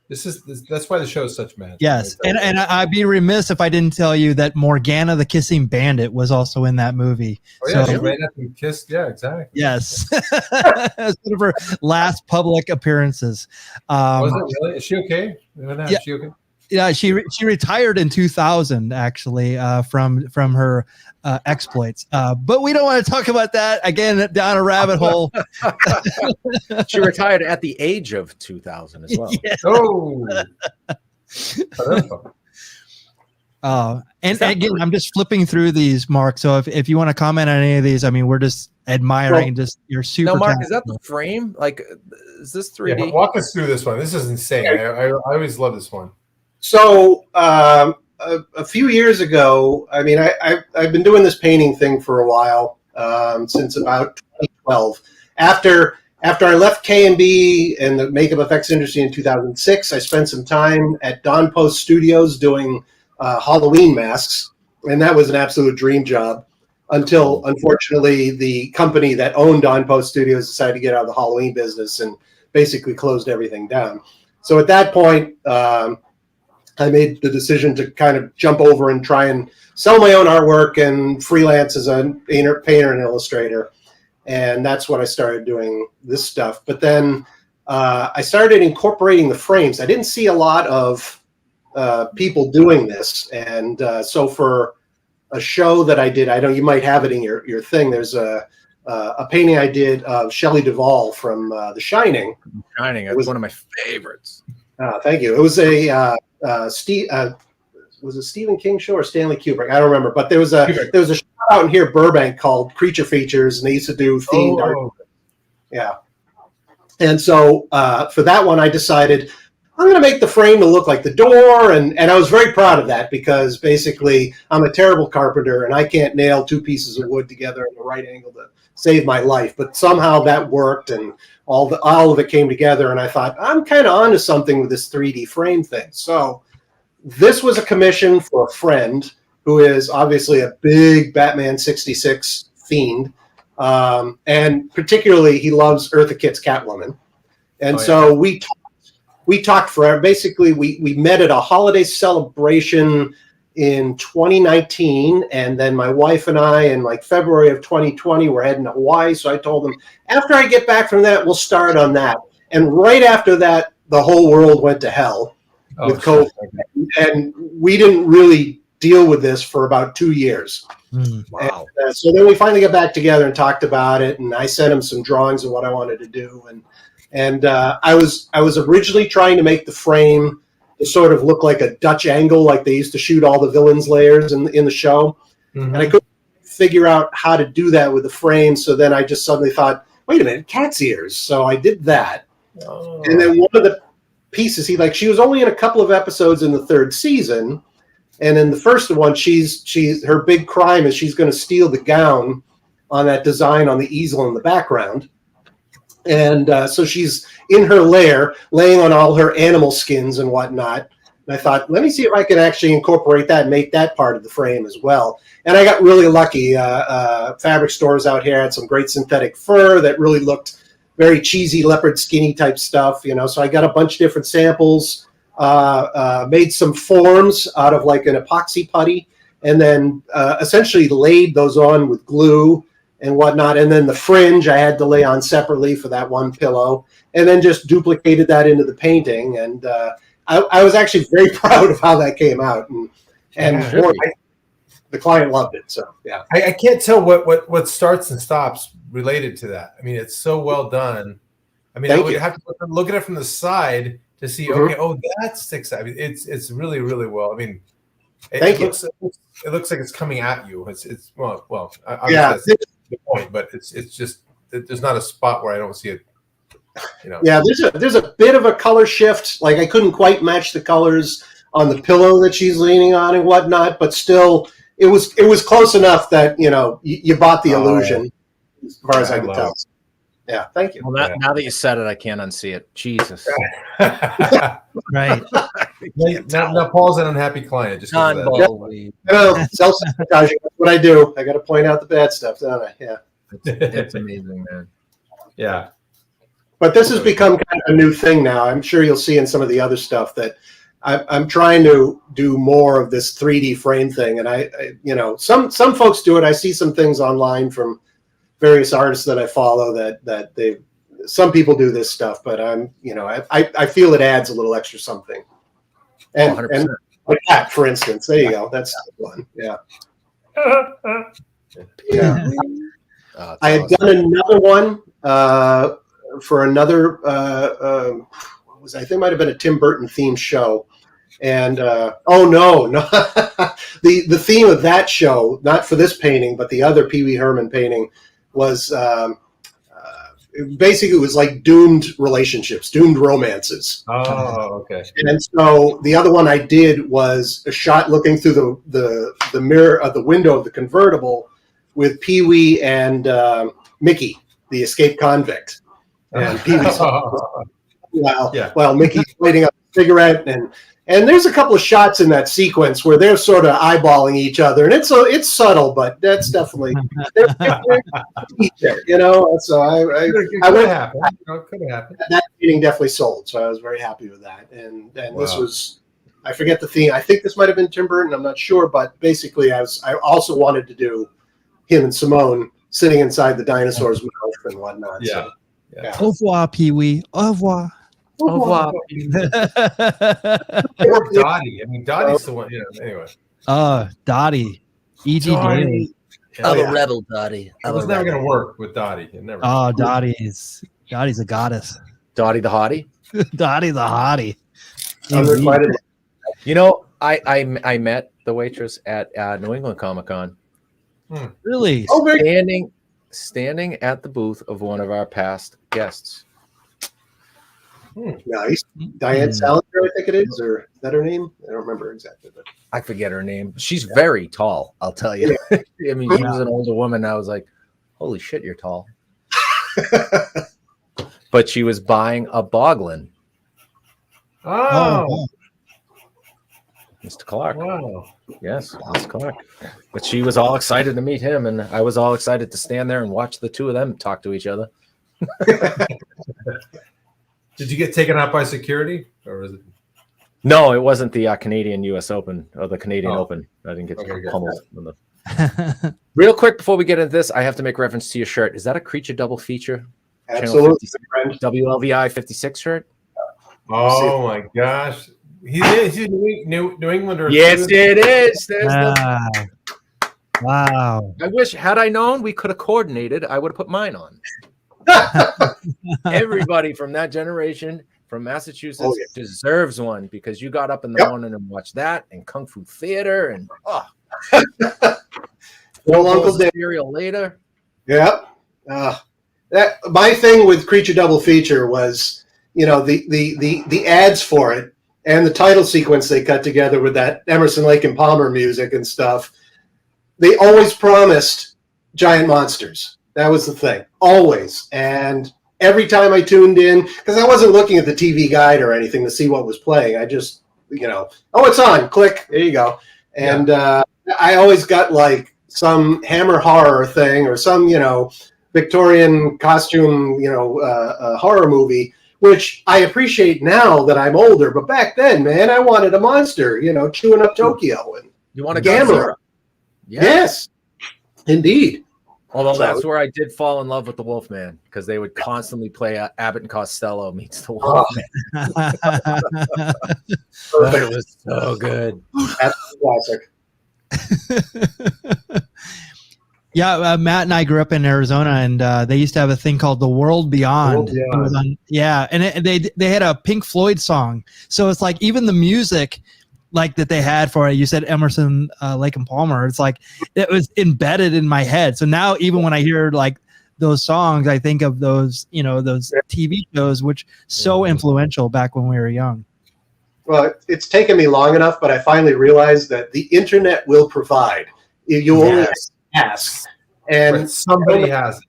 [SPEAKER 3] That's why the show is such magic.
[SPEAKER 1] Yes, and I'd be remiss if I didn't tell you that Morgana the Kissing Bandit was also in that movie.
[SPEAKER 3] Oh yeah, she ran up and kissed. Yeah, exactly.
[SPEAKER 1] Yes, it's one of her last public appearances.
[SPEAKER 3] Was it really? Is she okay?
[SPEAKER 1] Yeah.
[SPEAKER 3] Is she okay?
[SPEAKER 1] Yeah, she retired in 2000 actually from her exploits. But we don't want to talk about that again down a rabbit hole.
[SPEAKER 2] She retired at the age of 2000 as well.
[SPEAKER 1] Yeah. And again, I'm just flipping through these, Mark. So if you want to comment on any of these, I mean, we're just admiring you're super.
[SPEAKER 2] No, Mark,
[SPEAKER 1] talented.
[SPEAKER 2] is that the frame? Like, is this 3D?
[SPEAKER 3] Yeah, walk us through this one. This is insane. I always love this one.
[SPEAKER 4] So a few years ago, I mean, I've been doing this painting thing for a while, since about 2012. After I left K&B and the makeup effects industry in 2006, I spent some time at Don Post Studios doing Halloween masks, and that was an absolute dream job until, unfortunately, the company that owned Don Post Studios decided to get out of the Halloween business and basically closed everything down. So at that point, I made the decision to kind of jump over and try and sell my own artwork and freelance as a painter and illustrator. And that's when I started doing this stuff. But then I started incorporating the frames. I didn't see a lot of people doing this. And so for a show that I did, I know you might have it in your thing. There's a painting I did of Shelley Duvall from The Shining.
[SPEAKER 2] Shining, it was one of my favorites.
[SPEAKER 4] Thank you. It was a was it Stephen King show or Stanley Kubrick? I don't remember, but there was a show out in here, Burbank, called Creature Features, and they used to do themed art. Yeah. And so for that one, I decided I'm going to make the frame to look like the door, and I was very proud of that because basically I'm a terrible carpenter and I can't nail two pieces of wood together at the right angle to save my life. But somehow that worked, and all of it came together, and I thought I'm kind of onto something with this 3D frame thing. So this was a commission for a friend who is obviously a big Batman 66 fiend, and particularly he loves Eartha Kitt's Catwoman. And so we talked forever. Basically, we met at a holiday celebration in 2019, and then my wife and I in like February of 2020 were heading to Hawaii. So I told him, after I get back from that, we'll start on that. And right after that, the whole world went to hell with COVID, and we didn't really deal with this for about 2 years.
[SPEAKER 2] Wow.
[SPEAKER 4] And, so then we finally got back together and talked about it, and I sent him some drawings of what I wanted to do, and I was originally trying to make the frame to sort of look like a Dutch angle, like they used to shoot all the villains' layers in the show. Mm-hmm. And I couldn't figure out how to do that with the frame. So then I just suddenly thought, wait a minute, cat's ears. So I did that. Oh. And then one of the pieces, she was only in a couple of episodes in the third season. And in the first one, her big crime is she's going to steal the gown on that design on the easel in the background. And so she's in her lair, laying on all her animal skins and whatnot. And I thought, let me see if I can actually incorporate that and make that part of the frame as well. And I got really lucky. Fabric stores out here had some great synthetic fur that really looked very cheesy, leopard skinny type stuff, So I got a bunch of different samples, made some forms out of like an epoxy putty, and then essentially laid those on with glue and whatnot. And then the fringe I had to lay on separately for that one pillow, and then just duplicated that into the painting. And I was actually very proud of how that came out. And the client loved it. So, yeah.
[SPEAKER 3] I can't tell what starts and stops related to that. I mean, it's so well done. I mean, I would have to look at it from the side to see, okay, oh, that sticks out. I mean, it's really, really well. I mean, it looks like it's coming at you. It's well,
[SPEAKER 4] yeah,
[SPEAKER 3] that's the point, but it's just there's not a spot where I don't see it. You know.
[SPEAKER 4] Yeah, there's a bit of a color shift. Like I couldn't quite match the colors on the pillow that she's leaning on and whatnot, but still, it was close enough that you bought the illusion, as far as I could tell. Yeah, thank you.
[SPEAKER 2] Well, now that you said it, I can't unsee it. Jesus.
[SPEAKER 1] Right.
[SPEAKER 3] Now Paul's an unhappy client. Just
[SPEAKER 4] self-sabotaging. That's what I do. I got to point out the bad stuff, don't I? Yeah.
[SPEAKER 2] It's amazing, man.
[SPEAKER 3] Yeah.
[SPEAKER 4] But this has become kind of a new thing now. I'm sure you'll see in some of the other stuff that I'm trying to do more of this 3D frame thing. And I some folks do it. I see some things online from various artists that I follow that some people do this stuff, but I feel it adds a little extra something. And, and like that, for instance, there you go. That's one. Yeah. Yeah. I had done another one for another. I think it might have been a Tim Burton themed show, and the theme of that show, not for this painting, but the other Pee Wee Herman painting, was basically it was like doomed relationships, doomed romances.
[SPEAKER 3] Oh, okay.
[SPEAKER 4] And so the other one I did was a shot looking through the mirror of the window of the convertible with Pee Wee and Mickey, the escaped convict. And Pee Wee's while Mickey's lighting up a cigarette, and there's a couple of shots in that sequence where they're sort of eyeballing each other, and it's subtle, but that's definitely So I
[SPEAKER 3] could have happened.
[SPEAKER 4] That meeting definitely sold, so I was very happy with that. And this was, I forget the theme. I think this might have been Tim Burton. I'm not sure, but basically, I also wanted to do him and Simone sitting inside the dinosaur's mouth and whatnot.
[SPEAKER 3] Yeah.
[SPEAKER 4] So,
[SPEAKER 1] yeah. Au revoir, Pee Wee. Au revoir.
[SPEAKER 3] Au revoir. Or Dottie. I mean, Dottie's the one. Anyway.
[SPEAKER 1] Dottie. E.G. Daily.
[SPEAKER 5] I'm a rebel, Dottie.
[SPEAKER 3] It was never going to work with Dottie. It never.
[SPEAKER 1] Oh, Dottie's a goddess.
[SPEAKER 2] Dottie the hottie.
[SPEAKER 1] Dottie the hottie.
[SPEAKER 2] I met the waitress at New England Comic-Con.
[SPEAKER 1] Really?
[SPEAKER 2] Standing at the booth of one of our past guests.
[SPEAKER 4] Nice. Diane Salinger, I think it is, or is that her name? I don't remember exactly. But
[SPEAKER 2] I forget her name. She's very tall, I'll tell you.
[SPEAKER 4] Yeah.
[SPEAKER 2] I mean, she was an older woman. I was like, holy shit, you're tall. But she was buying a Boglin.
[SPEAKER 3] Oh.
[SPEAKER 2] Mr. Clark.
[SPEAKER 3] Wow.
[SPEAKER 2] Yes, Mr. Clark. But she was all excited to meet him, and I was all excited to stand there and watch the two of them talk to each other.
[SPEAKER 3] Did you get taken out by security, or was it?
[SPEAKER 2] No, it wasn't the Canadian U.S. Open or the Canadian Open. I didn't get pummeled. Real quick before we get into this, I have to make reference to your shirt. Is that a Creature double feature?
[SPEAKER 4] Absolutely.
[SPEAKER 2] WLVI 56 shirt?
[SPEAKER 3] Oh my gosh. He's New Englander.
[SPEAKER 2] Yes, it is.
[SPEAKER 1] Wow.
[SPEAKER 2] I wish, had I known we could have coordinated, I would have put mine on. Everybody from that generation from Massachusetts deserves one, because you got up in the morning and watched that and Kung Fu Theater and
[SPEAKER 4] Uncle Dave
[SPEAKER 2] cereal later.
[SPEAKER 4] Yep. That my thing with Creature Double Feature was, the ads for it and the title sequence they cut together with that Emerson, Lake and Palmer music and stuff. They always promised giant monsters. That was the thing, always. And every time I tuned in, because I wasn't looking at the TV guide or anything to see what was playing, I just, it's on, click, there you go. And I always got like some Hammer horror thing or some, Victorian costume, horror movie, which I appreciate now that I'm older. But back then, man, I wanted a monster, chewing up Tokyo and
[SPEAKER 2] you want a
[SPEAKER 4] Gamera.
[SPEAKER 2] Yeah.
[SPEAKER 4] Yes, indeed.
[SPEAKER 2] Although that's where I did fall in love with the Wolfman, because they would constantly play Abbott and Costello meets the Wolfman. But it was so good.
[SPEAKER 4] That's classic.
[SPEAKER 1] Yeah, Matt and I grew up in Arizona, and they used to have a thing called The World Beyond.
[SPEAKER 3] World Beyond.
[SPEAKER 1] It was on, yeah, and they had a Pink Floyd song. So it's like even the music like that they had for it. You said Emerson, Lake and Palmer. It's like it was embedded in my head. So now even when I hear like those songs, I think of those, those TV shows, which so influential back when we were young.
[SPEAKER 4] Well, it's taken me long enough, but I finally realized that the internet will provide. You only ask. And
[SPEAKER 3] somebody has it.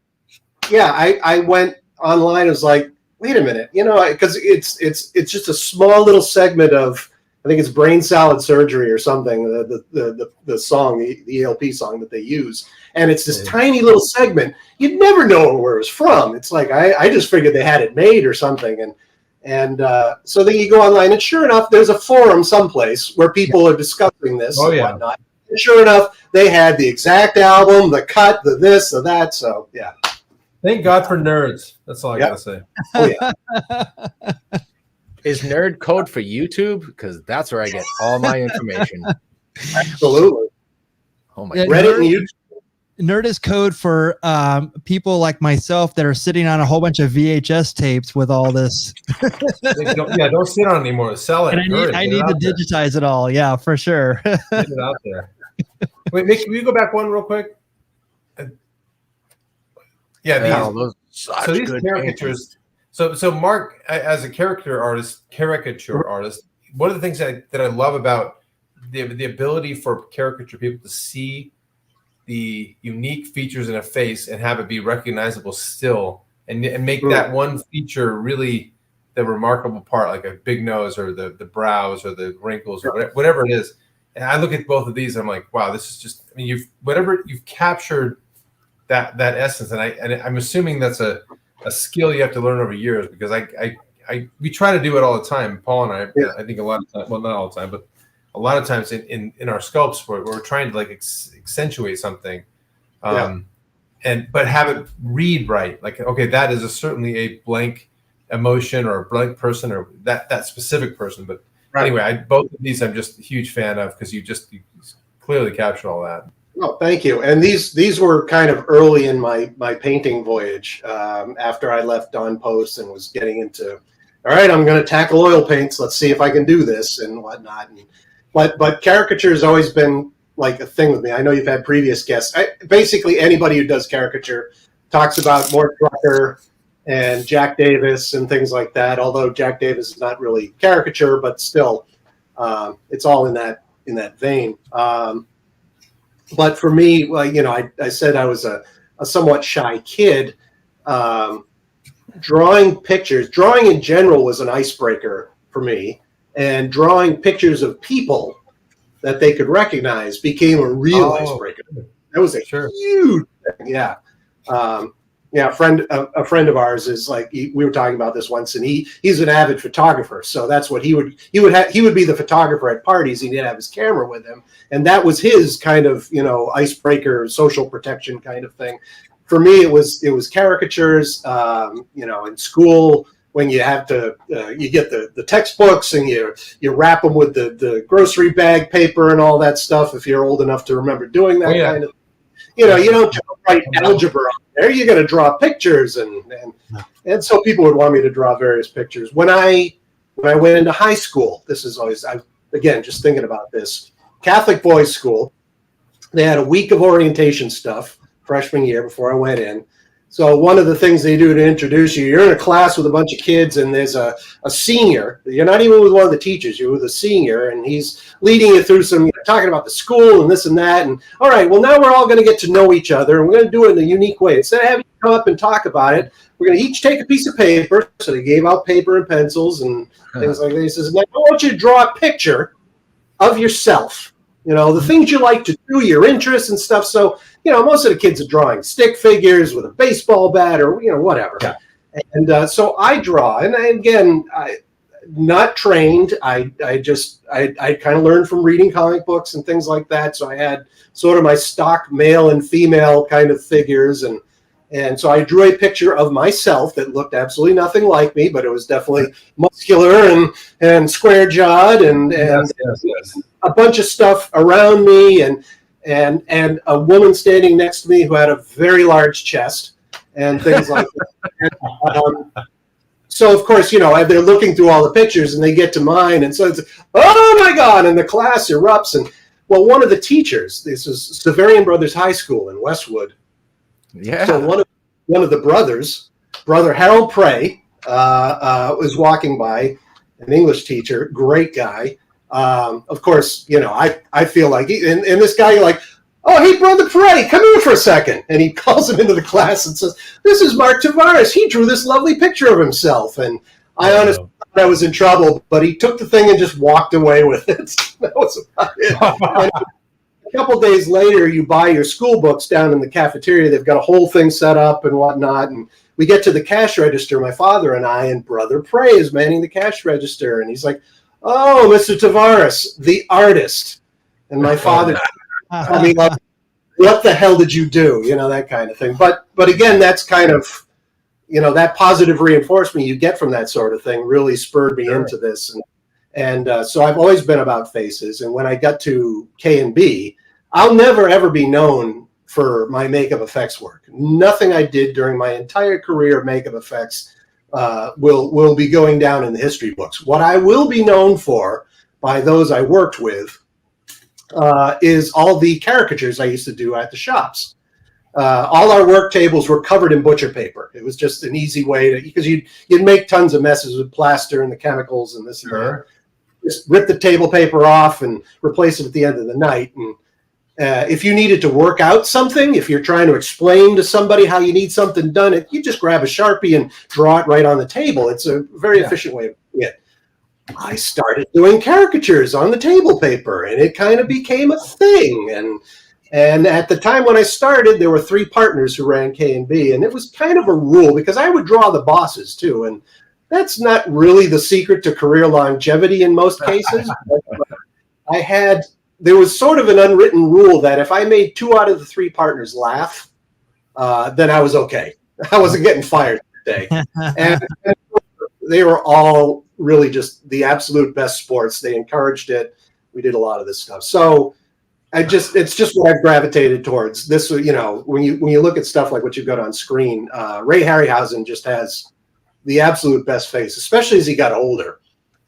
[SPEAKER 4] Yeah, I went online. I was like, wait a minute, because it's just a small little segment of, I think it's Brain Salad Surgery or something, the song, the ELP song that they use. And it's this tiny little segment. You'd never know where it was from. It's like, I just figured they had it made or something. And so then you go online, and sure enough, there's a forum someplace where people are discussing this and whatnot. And sure enough, they had the exact album, the cut, the this, the that. So, yeah.
[SPEAKER 3] Thank God for nerds. That's all I got to say.
[SPEAKER 4] Oh, yeah.
[SPEAKER 2] Is nerd code for YouTube? Because that's where I get all my information.
[SPEAKER 4] Absolutely.
[SPEAKER 2] Oh my
[SPEAKER 1] Yeah,
[SPEAKER 2] God.
[SPEAKER 4] Reddit and YouTube.
[SPEAKER 1] Nerd is code for people like myself that are sitting on a whole bunch of VHS tapes with all this.
[SPEAKER 3] Don't sit on it anymore. Sell it.
[SPEAKER 1] And I need to digitize it all. Yeah, for sure.
[SPEAKER 3] Get it out there. Wait, Mick, can you go back one real quick? Yeah, these caricatures. So Mark, as a caricature artist, one of the things that I love about the ability for caricature people to see the unique features in a face and have it be recognizable still, and make that one feature really the remarkable part, like a big nose or the brows or the wrinkles or whatever it is. And I look at both of these, I'm like, wow, this is just, I mean, you've captured that essence. And I'm assuming that's a skill you have to learn over years, because we try to do it all the time. Paul and I think a lot of times, well, not all the time, but a lot of times in our sculpts where we're trying to like accentuate something, but have it read right. Like, okay, that is certainly a blank emotion or a blank person or that specific person. But anyway, both of these I'm just a huge fan of, because you clearly captured all that.
[SPEAKER 4] Oh, thank you. And these were kind of early in my painting voyage, after I left Don Post and was getting into, all right, I'm going to tackle oil paints. Let's see if I can do this and whatnot. But caricature has always been like a thing with me. I know you've had previous guests. Basically, anybody who does caricature talks about Mort Drucker and Jack Davis and things like that. Although Jack Davis is not really caricature, but still, it's all in that vein. But for me, well, I said I was a somewhat shy kid. Drawing in general was an icebreaker for me, and drawing pictures of people that they could recognize became a real icebreaker. That was a huge thing. Yeah. A friend of ours is like, we were talking about this once, and he's an avid photographer. So that's what he would be the photographer at parties. He didn't have his camera with him. And that was his kind of, icebreaker, social protection kind of thing. For me, it was caricatures, in school, when you have to, you get the textbooks and you wrap them with the grocery bag paper and all that stuff. If you're old enough to remember doing that kind of, you don't just write algebra on there. You're going to draw pictures, and so people would want me to draw various pictures. When I went into high school, this is always, again, just thinking about this, Catholic boys' school, they had a week of orientation stuff freshman year before I went in. So one of the things they do to introduce you, you're in a class with a bunch of kids, and there's a senior. You're not even with one of the teachers. You're with a senior, and he's leading you through some, talking about the school and this and that. And all right, well, now we're all going to get to know each other, and we're going to do it in a unique way. Instead of having you come up and talk about it, we're going to each take a piece of paper. So they gave out paper and pencils and things like that. He says, now I want you to draw a picture of yourself. The things you like to do, your interests and stuff. So, most of the kids are drawing stick figures with a baseball bat or, whatever. Yeah. And so I draw. And again, not trained. I kind of learned from reading comic books and things like that. So I had sort of my stock male and female kind of figures, and so I drew a picture of myself that looked absolutely nothing like me, but it was definitely muscular and square jawed and a bunch of stuff around me and a woman standing next to me who had a very large chest and things like that. So, of course, they're looking through all the pictures and they get to mine. And so it's, oh, my God, and the class erupts. And, well, one of the teachers, this is Severian Brothers High School in Westwood.
[SPEAKER 2] Yeah.
[SPEAKER 4] So one of the brothers, Brother Harold Prey, was walking by, an English teacher, great guy. Of course, I feel like, and this guy, like, oh, hey, Brother Prey, come here for a second. And he calls him into the class and says, this is Mark Tavares. He drew this lovely picture of himself. And I honestly thought I was in trouble, but he took the thing and just walked away with it. That was about it. A couple days later, you buy your school books down in the cafeteria. They've got a whole thing set up and whatnot. And we get to the cash register, my father and I, and Brother Prey is manning the cash register. And he's like, oh, Mr. Tavares, the artist. And my father... I mean, like, what the hell did you do? That kind of thing. But again, that's kind of, that positive reinforcement you get from that sort of thing really spurred me into this. And so I've always been about faces. And when I got to K&B, I'll never, ever be known for my makeup effects work. Nothing I did during my entire career of makeup effects will be going down in the history books. What I will be known for by those I worked with is all the caricatures I used to do at the shops. All our work tables were covered in butcher paper. It was just an easy way because you'd make tons of messes with plaster and the chemicals and this and that. Just rip the table paper off and replace it at the end of the night. And if you needed to work out something, if you're trying to explain to somebody how you need something done, you just grab a Sharpie and draw it right on the table. It's a very efficient way of doing it. I started doing caricatures on the table paper, and it kind of became a thing. And at the time when I started, there were 3 partners who ran K&B, and it was kind of a rule because I would draw the bosses too, and that's not really the secret to career longevity in most cases. But there was sort of an unwritten rule that if I made 2 out of the 3 partners laugh, then I was okay. I wasn't getting fired that day. And they were all really just the absolute best sports. They encouraged it. We did a lot of this stuff. So it's just what I've gravitated towards. This, when you look at stuff like what you've got on screen, Ray Harryhausen just has the absolute best face, especially as he got older.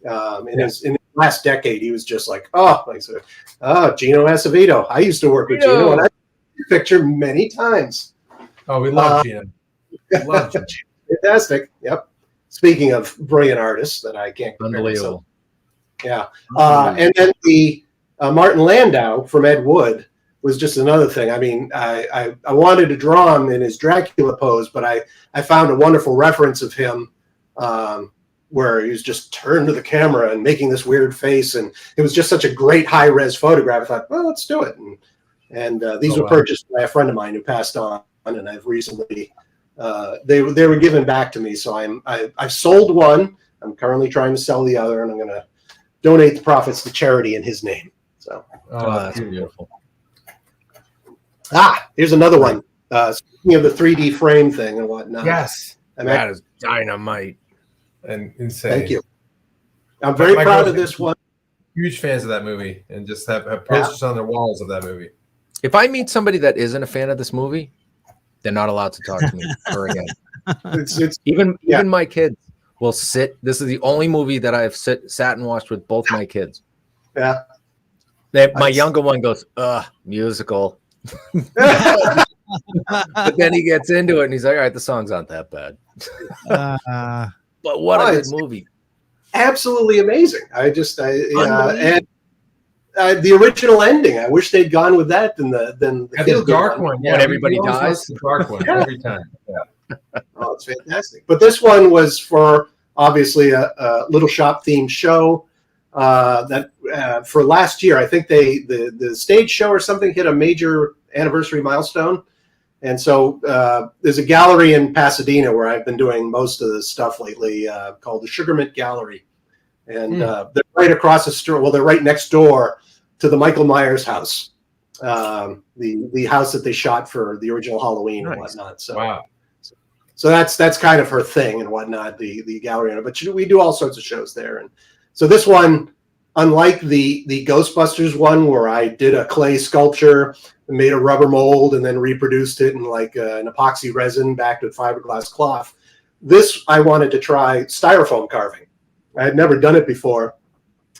[SPEAKER 4] In his last decade, he was just like, Gino Acevedo. I used to work with Gino, and I picture many times.
[SPEAKER 3] Oh, we love Gino. Love Gino.
[SPEAKER 4] Fantastic. Yep. Speaking of brilliant artists that I can't compare.
[SPEAKER 2] Unbelievable.
[SPEAKER 4] Yeah. And then the Martin Landau from Ed Wood was just another thing. I mean, I wanted to draw him in his Dracula pose, but I found a wonderful reference of him where he was just turned to the camera and making this weird face. And it was just such a great high-res photograph. I thought, well, let's do it. And these were purchased by a friend of mine who passed on, and I've recently... they were given back to me, so I've sold one. I'm currently trying to sell the other, and I'm going to donate the profits to charity in his name. So,
[SPEAKER 2] that's beautiful.
[SPEAKER 4] Here's another one. Speaking of the 3D frame thing and whatnot.
[SPEAKER 3] Yes,
[SPEAKER 2] that is dynamite
[SPEAKER 3] and insane.
[SPEAKER 4] Thank you. I'm very proud of this one.
[SPEAKER 3] Huge fans of that movie, and just have posters on their walls of that movie.
[SPEAKER 2] If I meet somebody that isn't a fan of this movie, they're not allowed to talk to me ever again. Even my kids will sit. This is the only movie that I've sat and watched with both my kids.
[SPEAKER 4] Yeah.
[SPEAKER 2] My younger one goes, musical. But then he gets into it and he's like, all right, the songs aren't that bad. But what a good movie.
[SPEAKER 4] Absolutely amazing. And the original ending. I wish they'd gone with that than the
[SPEAKER 3] dark one.
[SPEAKER 2] When everybody dies.
[SPEAKER 3] The dark one every time. Yeah.
[SPEAKER 4] Oh, it's fantastic. But this one was for obviously a little shop themed show that for last year. I think the stage show or something hit a major anniversary milestone. And so there's a gallery in Pasadena where I've been doing most of the stuff lately called the Sugarmint Gallery. and they're right across the street. Well, they're right next door to the Michael Myers house, the house that they shot for the original Halloween and whatnot. So,
[SPEAKER 3] wow.
[SPEAKER 4] So that's kind of her thing and whatnot, the gallery. But we do all sorts of shows there. And so this one, unlike the Ghostbusters one where I did a clay sculpture and made a rubber mold and then reproduced it in like an epoxy resin backed with fiberglass cloth, this I wanted to try styrofoam carving. I had never done it before.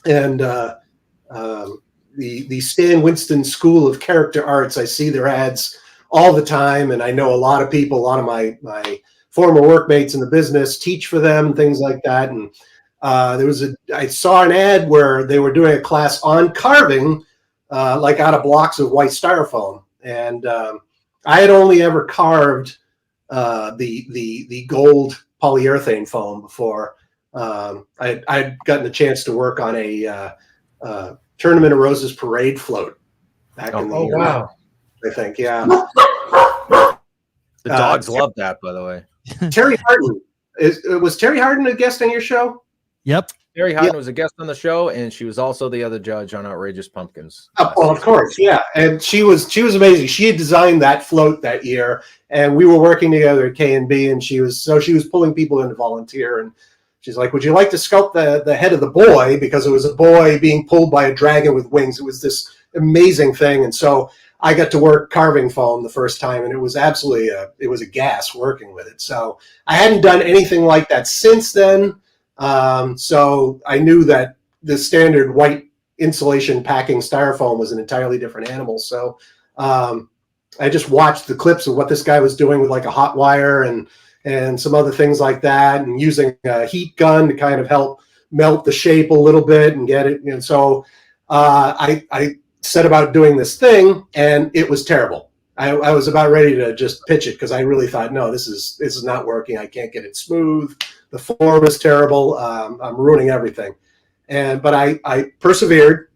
[SPEAKER 4] And the Stan Winston School of Character Arts, I see their ads all the time, and I know a lot of people, a lot of my former workmates in the business teach for them and things like that. And I saw an ad where they were doing a class on carving, like out of blocks of white styrofoam. And I had only ever carved the gold polyurethane foam before. I'd gotten a chance to work on a Tournament of Roses parade float back in the year.
[SPEAKER 3] Wow.
[SPEAKER 4] I think, yeah.
[SPEAKER 2] The dogs love that, by the way.
[SPEAKER 4] Terry Harden. Was Terry Harden a guest on your show?
[SPEAKER 1] Yep.
[SPEAKER 2] Terry Harden was a guest on the show, and she was also the other judge on Outrageous Pumpkins.
[SPEAKER 4] Oh, of course, yeah. And she was amazing. She had designed that float that year, and we were working together at K&B, and she was pulling people in to volunteer. And she's like, "Would you like to sculpt the head of the boy?" Because it was a boy being pulled by a dragon with wings. It was this amazing thing, and so I got to work carving foam the first time, and it was absolutely it was a gas working with it. So I hadn't done anything like that since then. So I knew that the standard white insulation packing styrofoam was an entirely different animal. So I just watched the clips of what this guy was doing with like a hot wire and some other things like that, and using a heat gun to kind of help melt the shape a little bit and get it. And so I set about doing this thing, and it was terrible. I was about ready to just pitch it because I really thought, no, this is not working. I can't get it smooth. The form is terrible. I'm ruining everything. But I persevered,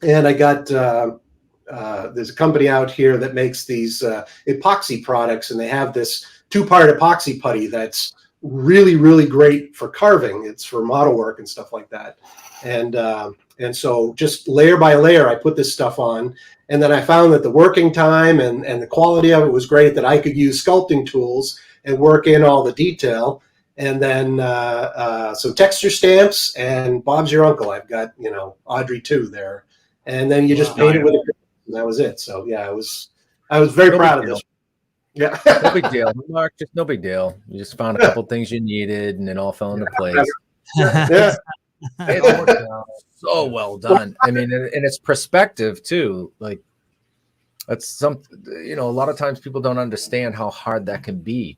[SPEAKER 4] and I got there's a company out here that makes these epoxy products, and they have this 2-part epoxy putty that's really, really great for carving. It's for model work and stuff like that. And so just layer by layer, I put this stuff on. And then I found that the working time and the quality of it was great, that I could use sculpting tools and work in all the detail. And then some texture stamps and Bob's Your Uncle. I've got, Audrey 2 there. And then you just paint it with it. And that was it. So, yeah, I was very proud of this. Yeah.
[SPEAKER 2] No big deal, Mark. Just no big deal. You just found a couple things you needed, and it all fell into place.
[SPEAKER 4] Yeah.
[SPEAKER 2] It's so well done. I mean, and it's perspective too. Like that's a lot of times people don't understand how hard that can be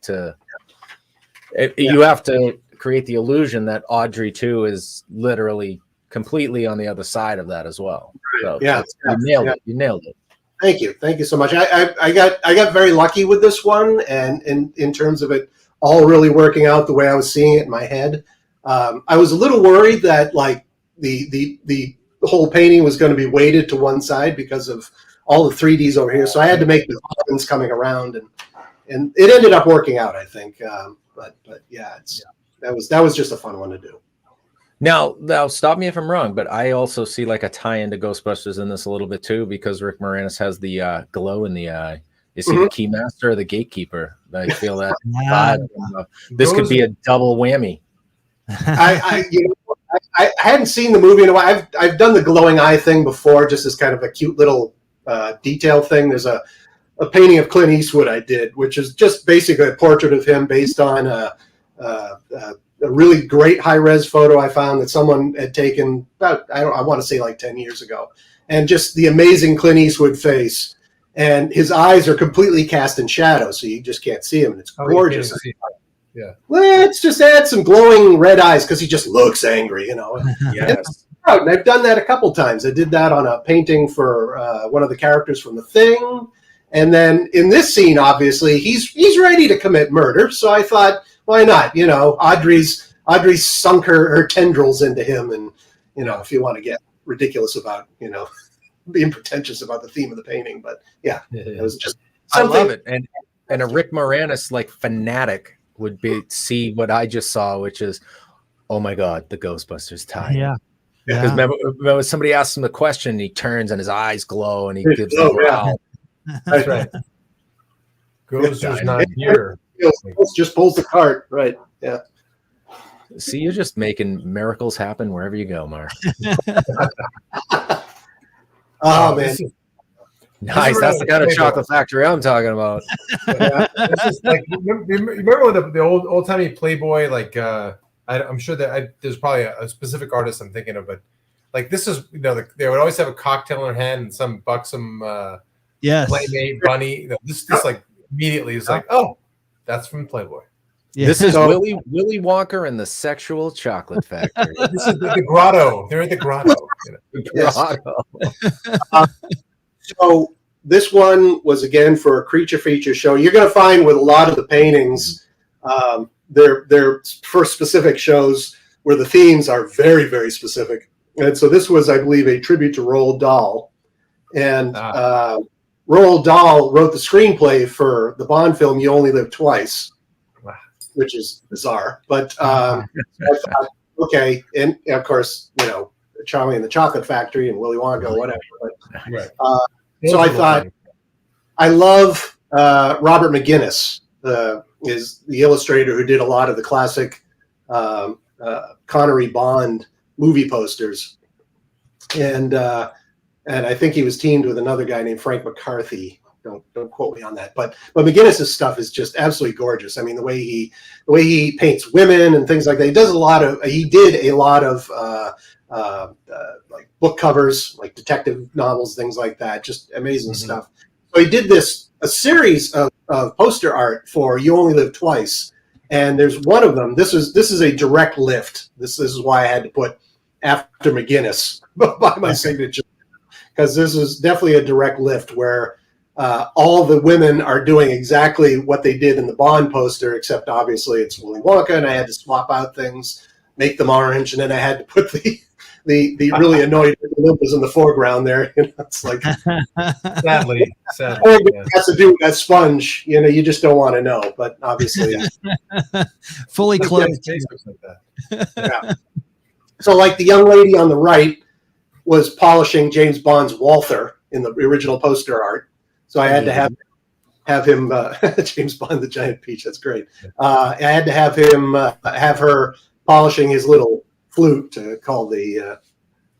[SPEAKER 2] you have to create the illusion that Audrey 2 is literally completely on the other side of that as well. So
[SPEAKER 4] you
[SPEAKER 2] nailed it. You nailed it.
[SPEAKER 4] Thank you so much. I got very lucky with this one, and in terms of it all really working out the way I was seeing it in my head. I was a little worried that like the whole painting was going to be weighted to one side because of all the 3Ds over here. So I had to make the buttons coming around, and it ended up working out, I think. But yeah, that was just a fun one to do.
[SPEAKER 2] Now stop me if I'm wrong, but I also see like a tie into Ghostbusters in this a little bit too, because Rick Moranis has the glow in the eye. Is he the keymaster or the gatekeeper? I feel that this could be a double whammy.
[SPEAKER 4] I hadn't seen the movie in a while. I've done the glowing eye thing before, just as kind of a cute little detail thing. There's a painting of Clint Eastwood I did, which is just basically a portrait of him based on a really great high-res photo I found that someone had taken about, I want to say like 10 years ago. And just the amazing Clint Eastwood face. And his eyes are completely cast in shadow, so you just can't see him. And it's gorgeous.
[SPEAKER 3] Yeah.
[SPEAKER 4] Let's just add some glowing red eyes because he just looks angry,
[SPEAKER 2] Yes.
[SPEAKER 4] And I've done that a couple times. I did that on a painting for one of the characters from The Thing. And then in this scene, obviously, he's ready to commit murder. So I thought, why not? Audrey's sunk her tendrils into him. And, if you want to get ridiculous about, being pretentious about the theme of the painting. But yeah, it was just something.
[SPEAKER 2] I love it. And a Rick Moranis like fanatic would see what I just saw, which is Oh my God, the Ghostbusters tie.
[SPEAKER 1] Yeah.
[SPEAKER 2] Because remember somebody asked him a question, and he turns and his eyes glow and he gives the growl.
[SPEAKER 3] That's right. Gozer's not here.
[SPEAKER 4] Just pulls the cart. Right. Yeah.
[SPEAKER 2] See, you're just making miracles happen wherever you go, Mark.
[SPEAKER 4] Oh, man.
[SPEAKER 2] Nice. That's the kind of chocolate factory I'm talking about.
[SPEAKER 3] This is like, remember when the old-timey Playboy, like, I'm sure that there's probably a specific artist I'm thinking of, but like this is, they would always have a cocktail in their hand and some buxom Playmate bunny. This like immediately is like, oh, that's from Playboy.
[SPEAKER 2] Yeah. This is Willy Wonka and the Sexual Chocolate Factory.
[SPEAKER 3] This is the grotto. They're at the grotto.
[SPEAKER 4] So this one was again for a creature feature show. You're going to find with a lot of the paintings, they're for specific shows where the themes are very, very specific. And so this was, I believe, a tribute to Roald Dahl. And Roald Dahl wrote the screenplay for the Bond film You Only Live Twice, which is bizarre. But I thought, okay, and of course, Charlie and the Chocolate Factory and Willy Wonka, whatever. But, so I thought, I love Robert McGinnis, is the illustrator who did a lot of the classic Connery Bond movie posters, and I think he was teamed with another guy named Frank McCarthy. Don't quote me on that, but McGinnis's stuff is just absolutely gorgeous. I mean, the way he paints women and things like that. He did a lot of like book covers, like detective novels, things like that. Just amazing stuff. So he did a series of poster art for You Only Live Twice, and there's one of them. This is a direct lift. This is why I had to put after McGinnis by my signature, because this is definitely a direct lift where all the women are doing exactly what they did in the Bond poster, except obviously it's Willy Wonka, and I had to swap out things, make them orange, and then I had to put the really annoyed Olympus in the foreground there. It's like
[SPEAKER 3] sadly,
[SPEAKER 4] it has to do with that sponge. You just don't want to know, but obviously,
[SPEAKER 1] fully clothed.
[SPEAKER 4] Yeah. So, like the young lady on the right was polishing James Bond's Walther in the original poster art. So I had to have him James Bond the Giant Peach. That's great. I had to have him have her polishing his little flute to call the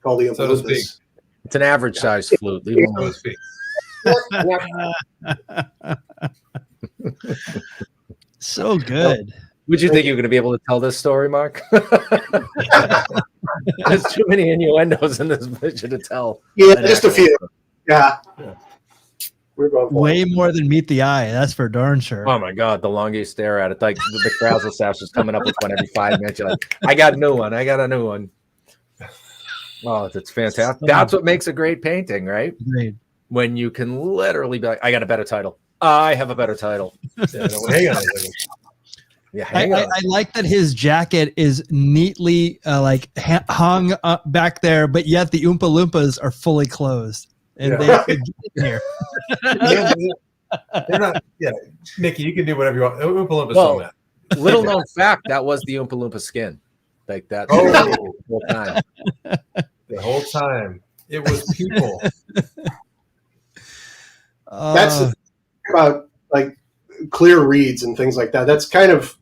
[SPEAKER 4] Olympus.
[SPEAKER 2] It's an average size flute. Leave him alone.
[SPEAKER 1] So good.
[SPEAKER 2] Would you think you were going to be able to tell this story, Mark? There's too many innuendos in this picture to tell.
[SPEAKER 4] Yeah, just a few. Yeah. We're going
[SPEAKER 1] way more than meet the eye. That's for darn sure.
[SPEAKER 2] Oh my God, the longer you stare at it, like the Krauser staff is coming up with one every 5 minutes. You're like, I got a new one. I got a new one. Oh, that's fantastic. That's what makes a great painting, right?
[SPEAKER 1] Great.
[SPEAKER 2] When you can literally be like, I got a better title. I have a better title. Hang on a second. Yeah, hang on.
[SPEAKER 1] I like that his jacket is neatly hung up back there, but yet the Oompa Loompas are fully closed. And they get in here.
[SPEAKER 3] They're not. Yeah, Nikki, you can do whatever you want. Oompa Loompas on that.
[SPEAKER 2] Little known fact, that was the Oompa Loompa skin, like that. The whole time.
[SPEAKER 3] The whole time, it was people.
[SPEAKER 4] That's the thing about like clear reads and things like that. That's kind of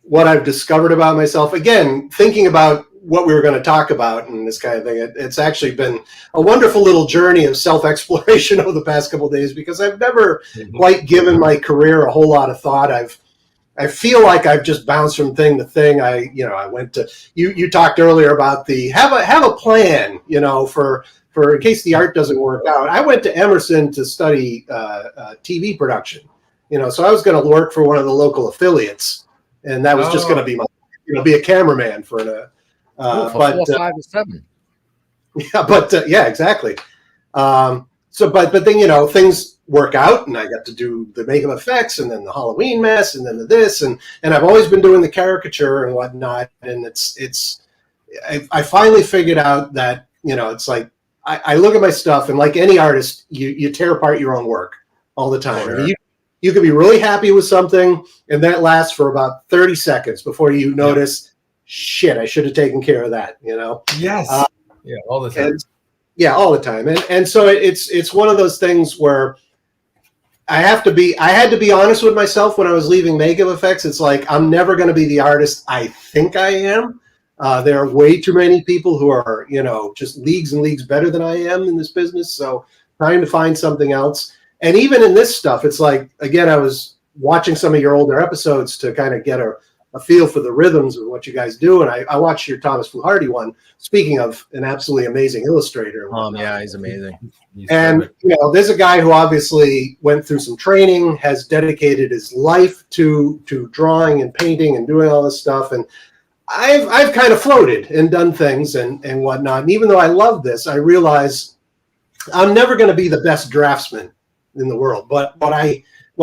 [SPEAKER 4] what I've discovered about myself. Again, thinking about what we were going to talk about and this kind of thing. It's actually been a wonderful little journey of self-exploration over the past couple of days, because I've never quite given my career a whole lot of thought. I feel like I've just bounced from thing to thing. I went to, you talked earlier about the have a plan, for in case the art doesn't work out. I went to Emerson to study TV production, so I was going to work for one of the local affiliates, and that was just going to be my, be a cameraman for an
[SPEAKER 2] but 4, 5, and 7.
[SPEAKER 4] Yeah, exactly. But then things work out, and I got to do the makeup effects, and then the Halloween mess, and then this, and I've always been doing the caricature and whatnot. And I finally figured out that it's like I look at my stuff, and like any artist, you tear apart your own work all the time.
[SPEAKER 3] Sure.
[SPEAKER 4] I mean, you can be really happy with something, and that lasts for about 30 seconds before you notice shit, I should have taken care of that, you know?
[SPEAKER 3] Yes. Yeah, all the time.
[SPEAKER 4] All the time. And so it's one of those things where I had to be honest with myself when I was leaving Makeup Effects. It's like, I'm never going to be the artist I think I am. There are way too many people who are, you know, just leagues and leagues better than I am in this business. So trying to find something else. And even in this stuff, it's like, again, I was watching some of your older episodes to kind of get a feel for the rhythms of what you guys do. And I watched your Thomas Fluharty one, speaking of an absolutely amazing illustrator.
[SPEAKER 2] Yeah, he's amazing.
[SPEAKER 4] And, you know, there's a guy who obviously went through some training, has dedicated his life to drawing and painting and doing all this stuff. And I've kind of floated and done things and whatnot. And even though I love this, I realize I'm never going to be the best draftsman in the world. But what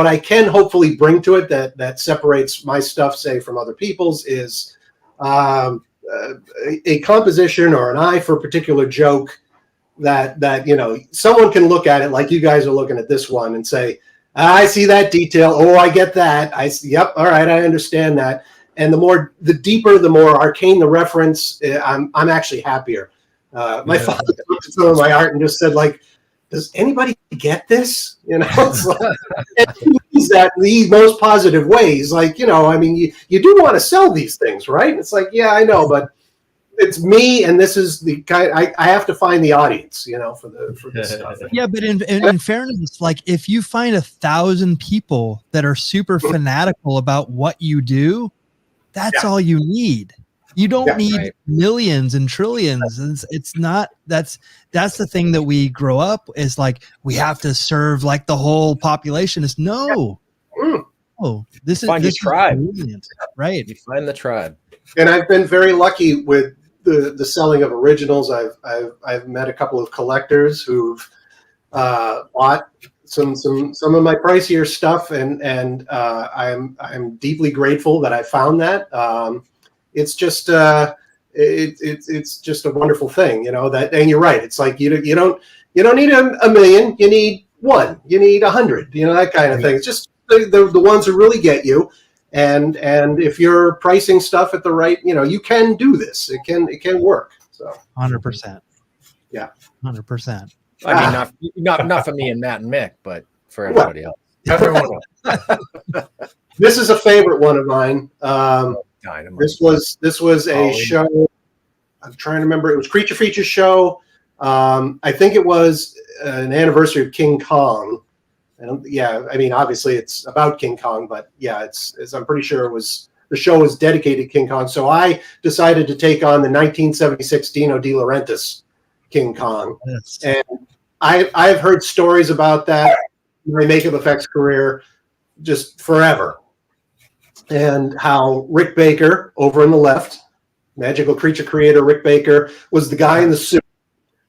[SPEAKER 4] I can hopefully bring to it that separates my stuff, say, from other people's is a composition or an eye for a particular joke that you know, someone can look at it like you guys are looking at this one and say, I see that detail. Oh, I get that. I see. Yep. All right. I understand that. And the deeper, the more arcane the reference, I'm actually happier. My father looked at some of my art and just said, like, does anybody get this? You know, it's like, and he means that in the most positive ways. Like, you know, I mean, you do want to sell these things, right? It's like, yeah, I know, but it's me, and this is the kind. I have to find the audience, you know, for this stuff.
[SPEAKER 1] Yeah, but in fairness, like, if you find 1,000 people that are super fanatical about what you do, that's all you need. You don't need millions and trillions. It's not. That's the thing that we grow up is like, we have to serve like the whole population. Is no. Oh, this
[SPEAKER 2] find
[SPEAKER 1] is
[SPEAKER 2] your tribe,
[SPEAKER 1] right?
[SPEAKER 2] You find the tribe.
[SPEAKER 4] And I've been very lucky with the selling of originals. I've met a couple of collectors who've bought some of my pricier stuff, and I'm deeply grateful that I found that. It's just it's just a wonderful thing, you know. That, and you're right. It's like you don't need a million. You need one. You need 100. You know, that kind of thing. It's just the ones who really get you. And if you're pricing stuff at the right, you know, you can do this. It can work. So
[SPEAKER 1] 100%.
[SPEAKER 4] Yeah,
[SPEAKER 1] 100%.
[SPEAKER 2] I mean, not for me and Matt and Mick, but for everybody else.
[SPEAKER 4] This is a favorite one of mine.
[SPEAKER 2] Dynamite.
[SPEAKER 4] This was a show. I'm trying to remember. It was Creature Feature show. I think it was an anniversary of King Kong. I mean, obviously it's about King Kong, but yeah, it's I'm pretty sure the show was dedicated to King Kong. So I decided to take on the 1976 Dino De Laurentiis King Kong.
[SPEAKER 1] Yes.
[SPEAKER 4] And I've heard stories about that in my Makeup Effects career just forever. And how Rick Baker, over on the left, magical creature creator Rick Baker, was the guy in the suit.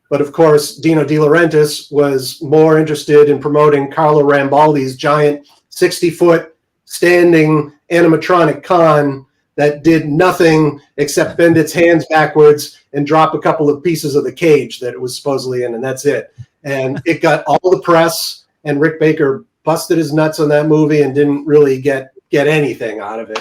[SPEAKER 4] But of course, Dino De Laurentiis was more interested in promoting Carlo Rambaldi's giant 60-foot standing animatronic con that did nothing except bend its hands backwards and drop a couple of pieces of the cage that it was supposedly in, and that's it. And it got all the press, and Rick Baker busted his nuts on that movie and didn't really get anything out of it.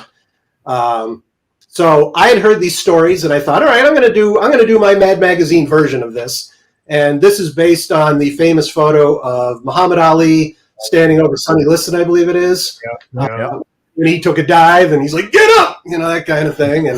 [SPEAKER 4] So I had heard these stories, and I thought, all right, I'm going to do my Mad Magazine version of this. And this is based on the famous photo of Muhammad Ali standing over Sonny Liston, I believe it is. When he took a dive, and he's like, "Get up!" You know, that kind of thing.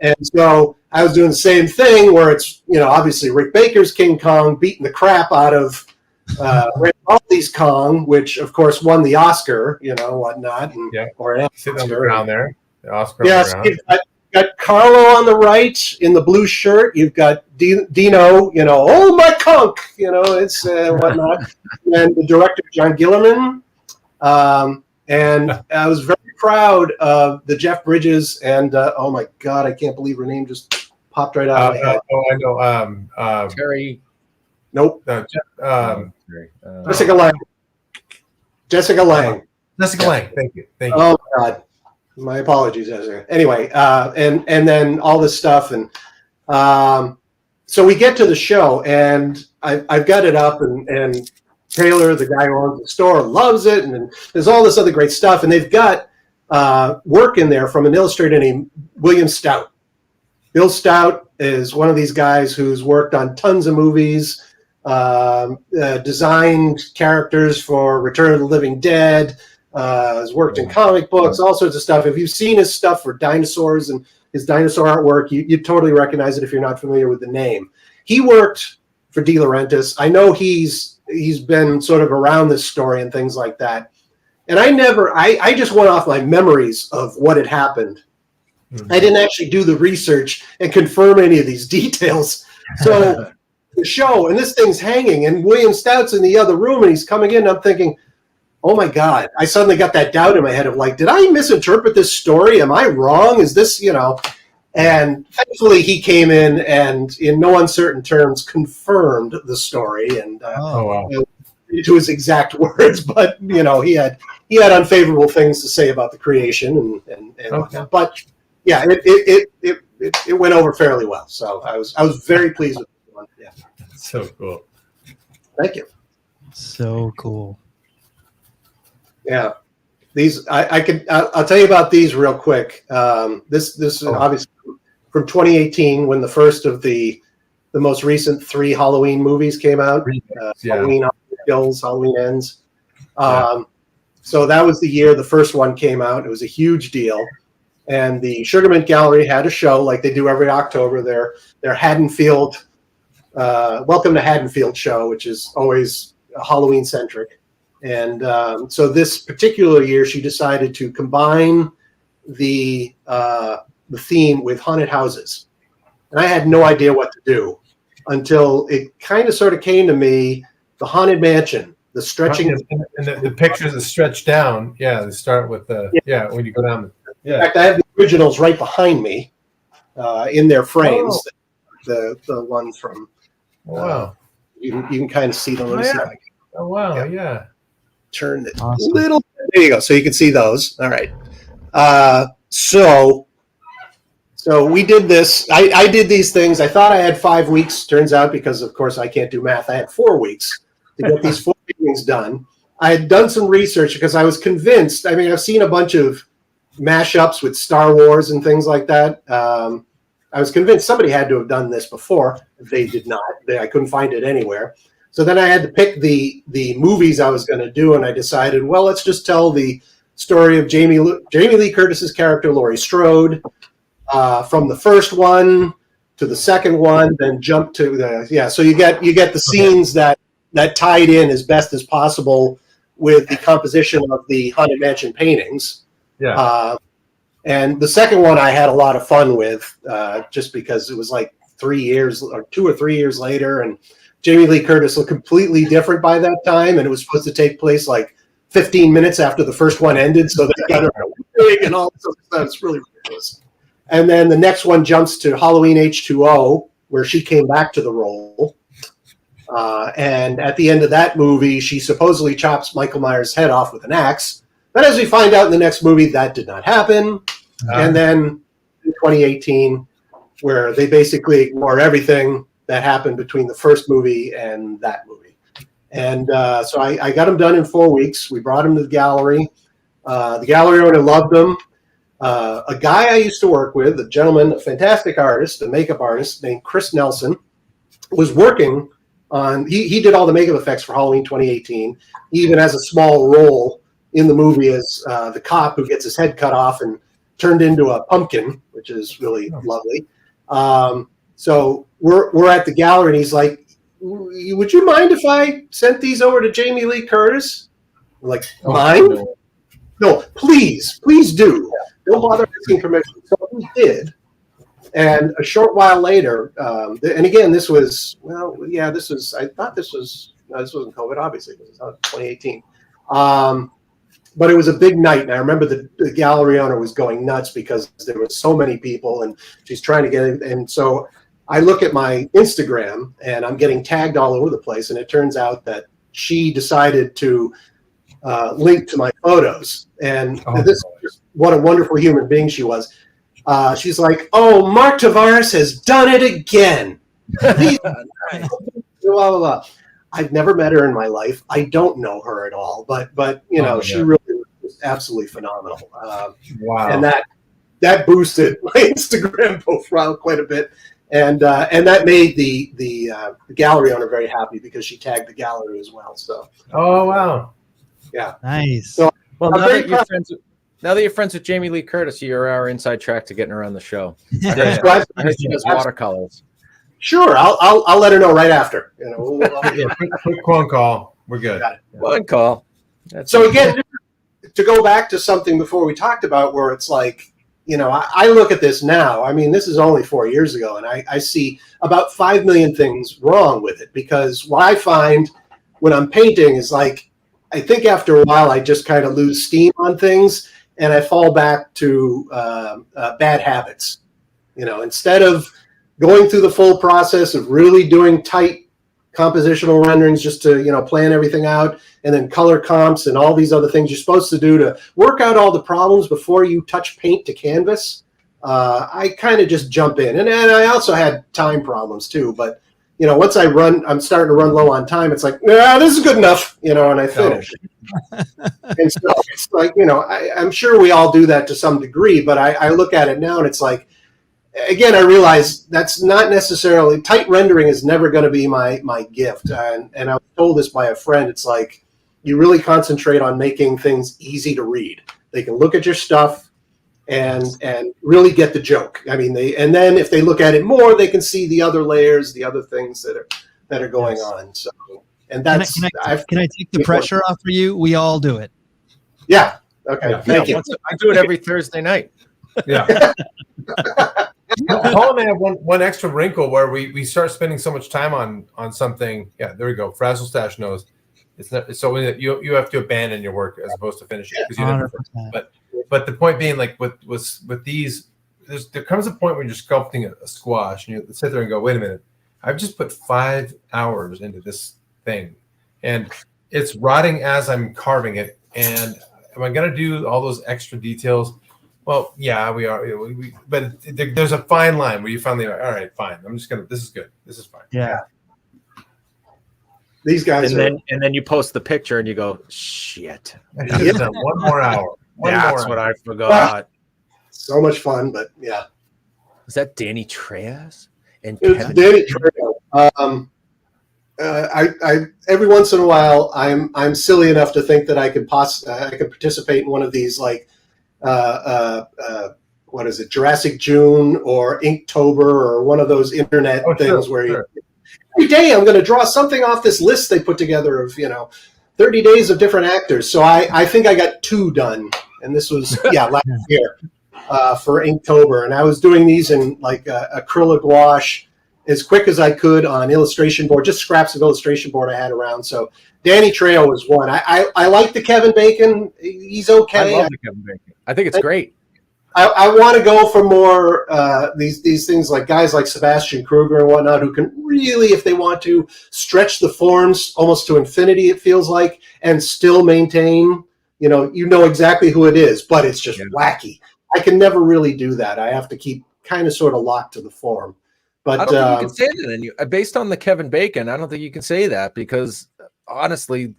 [SPEAKER 4] And so I was doing the same thing, where it's, you know, obviously Rick Baker's King Kong beating the crap out of Rambaldi's Kong, which of course won the Oscar, you know, whatnot, and or an
[SPEAKER 3] sitting on the ground there. The Oscar.
[SPEAKER 4] Yes, you've got Carlo on the right in the blue shirt. You've got Dino, you know, oh my conch, you know, it's whatnot, and the director John Gillerman. And I was very proud of the Jeff Bridges and oh my God, I can't believe her name just popped right out of my head.
[SPEAKER 3] Oh, I know.
[SPEAKER 2] Terry.
[SPEAKER 4] Nope.
[SPEAKER 3] Jessica
[SPEAKER 4] Lang. Jessica Lang.
[SPEAKER 3] Jessica Lang. Thank you.
[SPEAKER 4] Oh my God. My apologies, Jessica. Anyway, and then all this stuff, and so we get to the show, and I've got it up, and Taylor, the guy who owns the store, loves it, and there's all this other great stuff, and they've got work in there from an illustrator named William Stout, Bill Stout is one of these guys who's worked on tons of movies, designed characters for Return of the Living Dead, has worked in comic books, all sorts of stuff. If you've seen his stuff for dinosaurs and his dinosaur artwork, you totally recognize it if you're not familiar with the name. He worked for De Laurentiis. I know he's been sort of around this story and things like that. And I just went off my memories of what had happened. Mm-hmm. I didn't actually do the research and confirm any of these details. So the show, and this thing's hanging, and William Stout's in the other room, and he's coming in, and I'm thinking, oh my God, I suddenly got that doubt in my head of like, did I misinterpret this story? Am I wrong? Is this, And thankfully he came in and in no uncertain terms confirmed the story and to his exact words, but he had unfavorable things to say about the creation and whatnot. But yeah, it went over fairly well. So I was very pleased with this one. Yeah.
[SPEAKER 3] So cool.
[SPEAKER 4] Thank you.
[SPEAKER 1] So cool.
[SPEAKER 4] Yeah, these I'll tell you about these real quick. This is obviously from 2018 when the first of the most recent 3 Halloween movies came out. Halloween Kills, Halloween Ends. So that was the year the first one came out. It was a huge deal, and the Sugarmint Gallery had a show like they do every October. Their Haddonfield Welcome to Haddonfield show, which is always Halloween centric. And so this particular year, she decided to combine the theme with haunted houses. And I had no idea what to do until it kind of sort of came to me, the Haunted Mansion, the stretching.
[SPEAKER 3] And the pictures that stretch down. Yeah, they start with when you go down.
[SPEAKER 4] In fact, I have the originals right behind me in their frames. The ones from.
[SPEAKER 3] Wow.
[SPEAKER 4] You can kind of see them.
[SPEAKER 3] Oh, wow, yeah.
[SPEAKER 4] Turn it a little bit. There you go. So you can see those. All right. So we did this. I did these things. I thought I had 5 weeks. Turns out, because of course I can't do math, I had 4 weeks to get these 4 things done. I had done some research because I was convinced. I mean, I've seen a bunch of mashups with Star Wars and things like that. I was convinced somebody had to have done this before. They did not. I couldn't find it anywhere. So then I had to pick the movies I was going to do, and I decided, well, let's just tell the story of Jamie Lee Curtis's character, Laurie Strode, from the first one to the second one, then jump to the So you get the scenes that tied in as best as possible with the composition of the Haunted Mansion paintings. Yeah. And the second one I had a lot of fun with, just because it was like 2 or 3 years later, and Jamie Lee Curtis looked completely different by that time, and it was supposed to take place like 15 minutes after the first one ended, so they got her wig and all this other stuff. It's really ridiculous. And then the next one jumps to Halloween H2O, where she came back to the role. And at the end of that movie, she supposedly chops Michael Myers' head off with an axe. But as we find out in the next movie, that did not happen. And then in 2018, where they basically ignore everything that happened between the first movie and that movie. And so I got them done in 4 weeks. We brought them to the gallery. The gallery owner loved them. A guy I used to work with, a gentleman, a fantastic artist, a makeup artist named Chris Nelson, was working on, he did all the makeup effects for Halloween 2018. He even has a small role in the movie as the cop who gets his head cut off and turned into a pumpkin, which is really lovely. So we're at the gallery, and he's like, would you mind if I sent these over to Jamie Lee Curtis? I'm like, mind? No, please do. Don't bother asking permission. So we did. And a short while later, and again, this was, I thought this wasn't COVID, obviously, because it's not 2018. But it was a big night, and I remember the gallery owner was going nuts because there were so many people, and she's trying to get it. And so I look at my Instagram, and I'm getting tagged all over the place, and it turns out that she decided to link to my photos. And what a wonderful human being she was. She's like, "Oh, Mark Tavares has done it again." Blah, blah, blah. I've never met her in my life. I don't know her at all, but she really was absolutely phenomenal.
[SPEAKER 3] Wow!
[SPEAKER 4] And that that boosted my Instagram profile quite a bit. And that made the gallery owner very happy because she tagged the gallery as well. So.
[SPEAKER 3] Oh, wow.
[SPEAKER 4] Yeah.
[SPEAKER 1] Nice.
[SPEAKER 4] So,
[SPEAKER 2] Well, now that you're friends with Jamie Lee Curtis, you're our inside track to getting her on the show. I heard she does watercolors.
[SPEAKER 4] Sure, I'll let her know right after.
[SPEAKER 3] Quick phone call. We're good.
[SPEAKER 2] One call.
[SPEAKER 4] So again, to go back to something before we talked about where it's like, I look at this now. I mean, this is only 4 years ago, and I see about 5 million things wrong with it because what I find when I'm painting is like, I think after a while I just kind of lose steam on things and I fall back to bad habits. Instead of going through the full process of really doing tight compositional renderings just to, plan everything out, and then color comps and all these other things you're supposed to do to work out all the problems before you touch paint to canvas. I kind of just jump in. And I also had time problems too, but once I'm starting to run low on time, it's like, this is good enough, and I finish. And so it's like, I'm sure we all do that to some degree, but I look at it now and it's like, again, I realize that's not necessarily, tight rendering is never going to be my gift. And I was told this by a friend. It's like, you really concentrate on making things easy to read. They can look at your stuff and really get the joke. I mean, and then if they look at it more, they can see the other layers, the other things that are going on. So, and that's, can
[SPEAKER 1] I take the pressure off for you? We all do it.
[SPEAKER 4] Yeah. Okay.
[SPEAKER 3] Yeah.
[SPEAKER 4] Thank you.
[SPEAKER 2] I do it every Thursday night.
[SPEAKER 3] Yeah. Paul and I have one extra wrinkle where we start spending so much time on something. Yeah, there we go. Frazzle Stash knows it's not so you have to abandon your work as opposed to finish it because you never. But the point being, like with these, there comes a point when you're sculpting a squash and you sit there and go, wait a minute, I've just put 5 hours into this thing, and it's rotting as I'm carving it. And am I going to do all those extra details? Well, yeah, we are. But there's a fine line where you finally are, all right, fine. I'm just this is good. This is fine.
[SPEAKER 1] Yeah.
[SPEAKER 4] These guys
[SPEAKER 2] and then you post the picture and you go, shit.
[SPEAKER 3] I should have done one more hour.
[SPEAKER 2] That's what I forgot.
[SPEAKER 4] So much fun, but yeah.
[SPEAKER 2] Is that Danny Trejas? And
[SPEAKER 4] it's Danny Trejo. I every once in a while I'm silly enough to think that I could participate in one of these like what is it, Jurassic June or Inktober or one of those internet things where every day I'm going to draw something off this list they put together of 30 days of different actors. So I think I got 2 done, and this was last year for Inktober, and I was doing these in like acrylic wash as quick as I could on illustration board, just scraps of illustration board I had around. So Danny Trejo was one. I like the Kevin Bacon. He's okay.
[SPEAKER 2] I love the Kevin Bacon. I think it's great.
[SPEAKER 4] I want to go for more these things like guys like Sebastian Kruger and whatnot who can really, if they want to, stretch the forms almost to infinity, it feels like, and still maintain, you know exactly who it is, but it's just wacky. I can never really do that. I have to keep kind of sort of locked to the form. But
[SPEAKER 2] I don't think you can say that. And based on the Kevin Bacon, I don't think you can say that because honestly,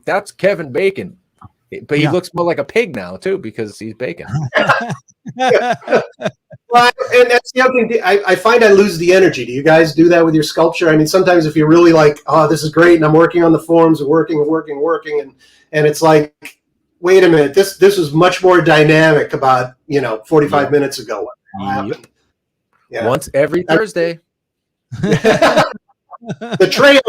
[SPEAKER 2] that's Kevin Bacon. But he looks more like a pig now too because he's bacon.
[SPEAKER 4] Well, and that's the other thing. I find I lose the energy. Do you guys do that with your sculpture? I mean, sometimes if you're really like, oh, this is great, and I'm working on the forms and working, and it's like, wait a minute, this was much more dynamic about 45 minutes ago. What happened? Yeah.
[SPEAKER 2] Once every Thursday.
[SPEAKER 4] The trail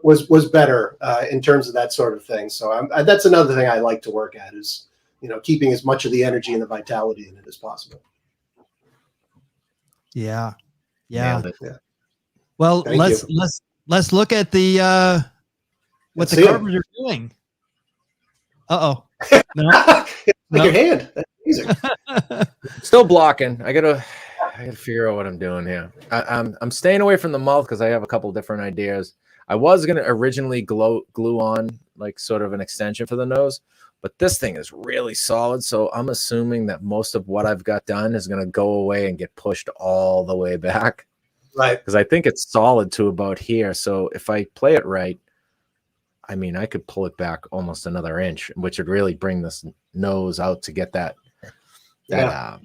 [SPEAKER 4] was better in terms of that sort of thing. So that's another thing I like to work at is, keeping as much of the energy and the vitality in it as possible.
[SPEAKER 1] Yeah. Well, let's look at the what the Carvers are doing. No.
[SPEAKER 4] Your hand. That's amazing.
[SPEAKER 2] Still blocking. I gotta figure out what I'm doing here. I'm staying away from the mouth because I have a couple different ideas. I was gonna originally glue on like sort of an extension for the nose, but this thing is really solid. So I'm assuming that most of what I've got done is gonna go away and get pushed all the way back.
[SPEAKER 4] Right.
[SPEAKER 2] Because I think it's solid to about here. So if I play it right, I mean, I could pull it back almost another inch, which would really bring this nose out to get that that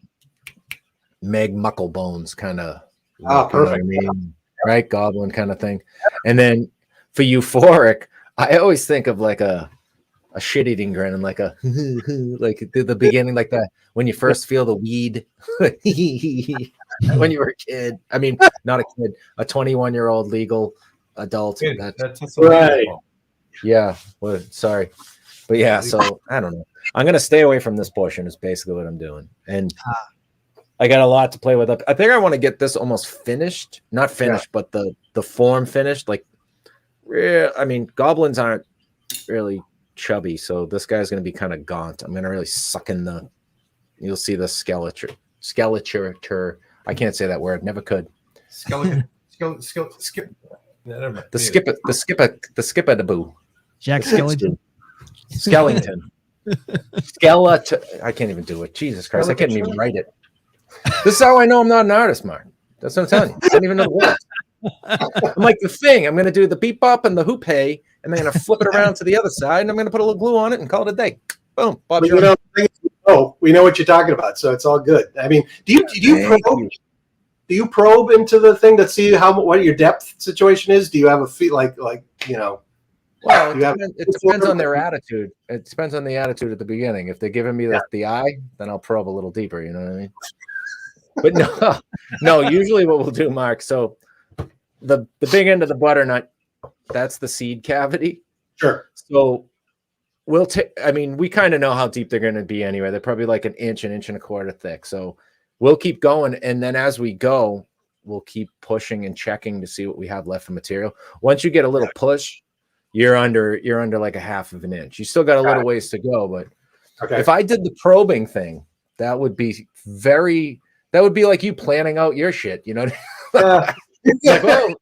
[SPEAKER 2] Meg Mucklebones kind of,
[SPEAKER 4] Oh, perfect.
[SPEAKER 2] you know what I mean? Right, goblin kind of thing. And then for euphoric, I always think of like a shit-eating grin and like a like the beginning, like that when you first feel the weed when you were a kid. I mean, not a kid, a 21-year-old legal adult.
[SPEAKER 3] That's
[SPEAKER 4] Right.
[SPEAKER 2] Yeah. Well, sorry, but yeah. So I don't know. I'm gonna stay away from this portion. Is basically what I'm doing, and I got a lot to play with. I think I want to get this almost finished, not finished, but the form finished. Like, I mean, goblins aren't really chubby, so this guy's going to be kind of gaunt. I'm going to really suck in the. You'll see the skeleture. I can't say that word. Never could.
[SPEAKER 3] Skeleton.
[SPEAKER 2] The skipper the boo.
[SPEAKER 1] Jack Skellington.
[SPEAKER 2] Skellington. Skeleton. I can't even do it. Jesus Christ, I can't even write it. This is how I know I'm not an artist, Mark. That's what I'm telling you. I don't even know the words. I'm like the thing. I'm going to do the beep bop and the hoop hey, and then I'm going to flip it around to the other side, and I'm going to put a little glue on it and call it a day. Boom. Bob,
[SPEAKER 4] we know what you're talking about, so it's all good. I mean, do you probe into the thing to see what your depth situation is? Do you have a feel like you know?
[SPEAKER 2] Well, it depends on their attitude. It depends on the attitude at the beginning. If they're giving me the eye, then I'll probe a little deeper. You know what I mean? But no. Usually, what we'll do, Mark. So the big end of the butternut, that's the seed cavity.
[SPEAKER 4] Sure.
[SPEAKER 2] So we'll take. I mean, we kind of know how deep they're going to be anyway. They're probably like an inch and a quarter thick. So we'll keep going, and then as we go, we'll keep pushing and checking to see what we have left of material. Once you get a little push, you're under like a half of an inch. You still got a little ways to go, but if I did the probing thing, that would be like you planning out your shit, you know? Like, well,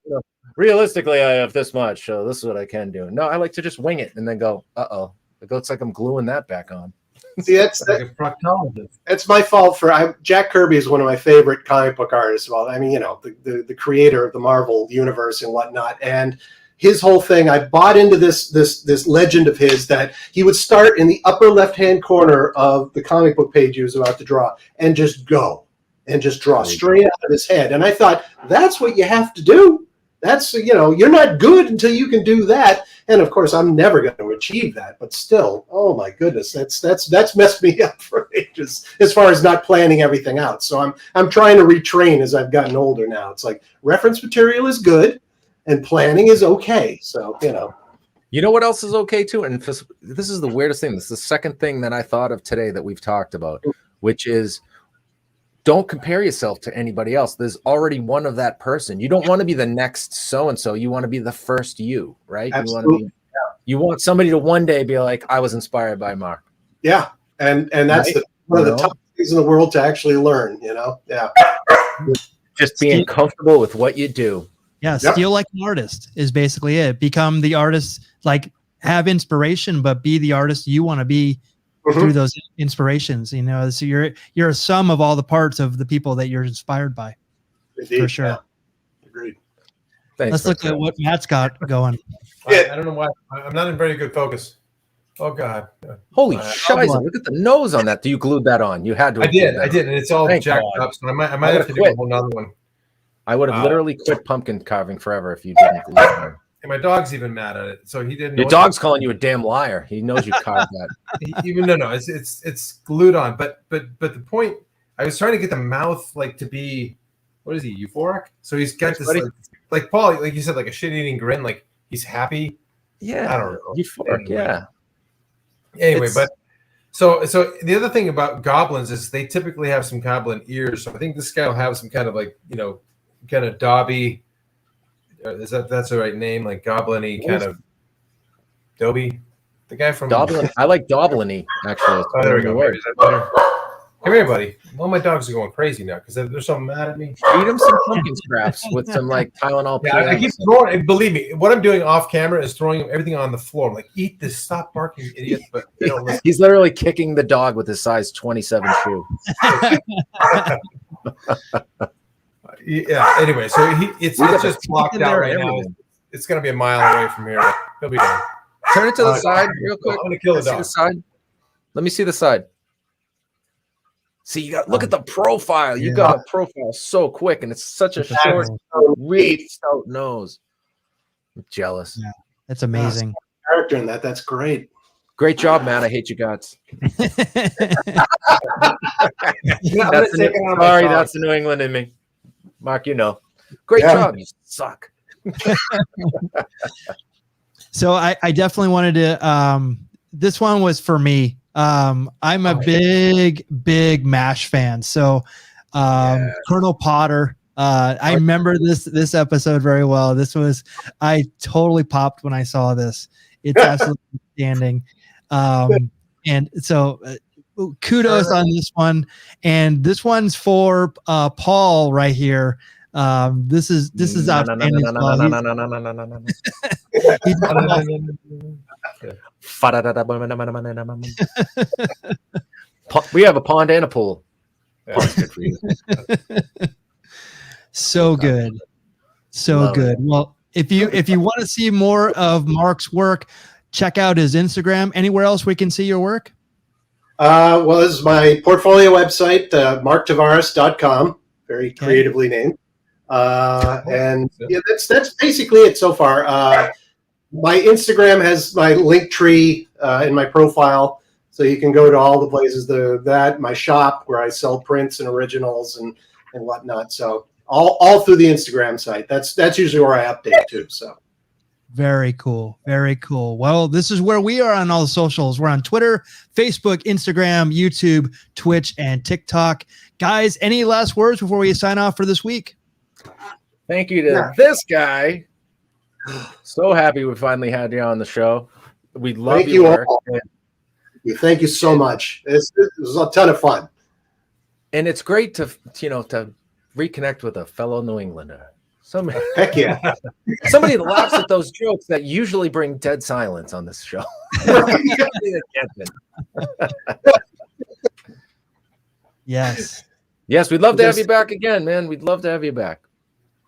[SPEAKER 2] realistically, I have this much, so this is what I can do. No, I like to just wing it and then go, it looks like I'm gluing that back on.
[SPEAKER 4] See, that's
[SPEAKER 3] like a proctologist.
[SPEAKER 4] It's my fault Jack Kirby is one of my favorite comic book artists. Well, I mean, you know, the creator of the Marvel universe and whatnot, and his whole thing, I bought into this legend of his that he would start in the upper left-hand corner of the comic book page he was about to draw and just go and just draw straight out of his head. And I thought, that's what you have to do. That's, you know, you're not good until you can do that. And of course, I'm never going to achieve that. But still, oh my goodness, that's messed me up for ages as far as not planning everything out. So I'm trying to retrain as I've gotten older now. It's like reference material is good. And planning is okay. So,
[SPEAKER 2] you know what else is okay too? And this is the weirdest thing. This is the second thing that I thought of today that we've talked about, which is don't compare yourself to anybody else. There's already one of that person. You don't want to be the next so-and-so. You want to be the first you, right?
[SPEAKER 4] Absolutely.
[SPEAKER 2] You want somebody to one day be like, I was inspired by Mark.
[SPEAKER 4] Yeah. And that's one of the top things in the world to actually learn, Yeah.
[SPEAKER 2] Just being comfortable with what you do.
[SPEAKER 1] Yeah, steal like an artist is basically it. Become the artist, like have inspiration, but be the artist you want to be through those inspirations. You know, so you're a sum of all the parts of the people that you're inspired by.
[SPEAKER 4] Indeed,
[SPEAKER 1] for sure.
[SPEAKER 4] Yeah. Agreed.
[SPEAKER 2] Thanks.
[SPEAKER 1] Let's look at what Matt's got going.
[SPEAKER 3] I don't know why I'm not in very good focus. Oh God!
[SPEAKER 2] Holy shit! Look at the nose on that. You glued that on. You had to.
[SPEAKER 3] I did, and it's all jacked up. So I might have to do another one.
[SPEAKER 2] I would have literally quit pumpkin carving forever if you didn't.
[SPEAKER 3] And my dog's even mad at it, so he didn't.
[SPEAKER 2] Your dog's calling you a damn liar. He knows you carved that.
[SPEAKER 3] It's glued on. But the point, I was trying to get the mouth to be, what is he, euphoric? So he's got this like Paul, like you said, like a shit-eating grin, like he's happy.
[SPEAKER 2] Yeah,
[SPEAKER 3] I don't know.
[SPEAKER 2] Euphoric.
[SPEAKER 3] Anyway. Anyway, but so the other thing about goblins is they typically have some goblin ears. So I think this guy will have some kind of kind of Dobby, that's the right name, like goblin-y kind of Dobby, the guy from
[SPEAKER 2] Doblin. I like Doblin-y actually.
[SPEAKER 3] Oh, there we go. Is that better? Come here, buddy. All my dogs are going crazy now because they're so mad at me.
[SPEAKER 2] Feed them some pumpkin scraps with some Tylenol.
[SPEAKER 3] Yeah, I keep throwing. Believe me, what I'm doing off camera is throwing everything on the floor. I'm like, eat this, stop barking, idiot! But they don't listen.
[SPEAKER 2] He's literally kicking the dog with his size 27 shoe.
[SPEAKER 3] Yeah. Anyway, so it's just blocked out right now. It's going to be a mile away from here. He'll be done.
[SPEAKER 2] Turn it to the side real quick.
[SPEAKER 3] I'm going to kill the dog.
[SPEAKER 2] The side. Let me see the side. See, you got look at the profile. You got a profile so quick, and it's such a short, really stout nose. I'm jealous.
[SPEAKER 1] Yeah, that's amazing.
[SPEAKER 4] Character in that. That's great.
[SPEAKER 2] Great job, man. I hate you guts. That's the New England in me. Mark, you know. Great job. You suck. So
[SPEAKER 1] I definitely wanted to this one was for me. I'm a big MASH fan. So Colonel Potter, I remember this episode very well. I totally popped when I saw this. It's absolutely outstanding. And so kudos on this one. And this one's for Paul right here. This is outstanding.
[SPEAKER 2] We have a pond and a pool. Good for you.
[SPEAKER 1] So good. So good. Well, if you want to see more of Mark's work, check out his Instagram. Anywhere else we can see your work?
[SPEAKER 4] Well, this is my portfolio website, marktavares.com. Very creatively named. And that's basically it so far. My Instagram has my link tree in my profile, so you can go to all the places. My shop where I sell prints and originals and whatnot. So all through the Instagram site. That's usually where I update too. So
[SPEAKER 1] very cool, very cool. Well, this is where we are on all the socials. We're on Twitter, Facebook, Instagram, YouTube, Twitch, and TikTok. Guys, any last words before we sign off for this week?
[SPEAKER 2] Thank you to this guy. So happy we finally had you on the show. We love you all.
[SPEAKER 4] Thank you so much. It was a ton of fun.
[SPEAKER 2] And it's great to reconnect with a fellow New Englander.
[SPEAKER 4] Heck yeah.
[SPEAKER 2] Somebody that laughs at those jokes that usually bring dead silence on this show.
[SPEAKER 1] Yes.
[SPEAKER 2] Yes, we'd love to have you back again, man. We'd love to have you back.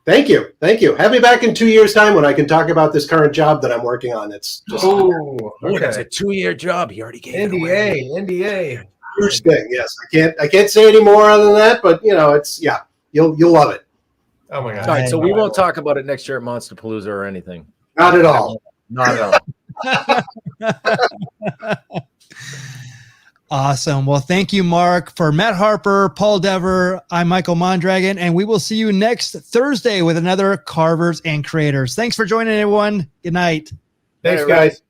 [SPEAKER 4] Thank you. Have me back in 2 years' time when I can talk about this current job that I'm working on. It's just
[SPEAKER 2] It's a 2-year job. He already gave
[SPEAKER 3] NDA.
[SPEAKER 4] Huge thing. Yes, I can't say any more other than that, but it's you'll love it.
[SPEAKER 3] Oh my god!
[SPEAKER 2] All right, so we won't talk about it next year at Monsterpalooza or anything.
[SPEAKER 4] Not at all.
[SPEAKER 2] Not at all.
[SPEAKER 1] Awesome. Well, thank you, Mark. For Matt Harper, Paul Dever, I'm Michael Mondragon, and we will see you next Thursday with another Carvers and Creators. Thanks for joining, everyone. Good night.
[SPEAKER 3] Thanks, guys.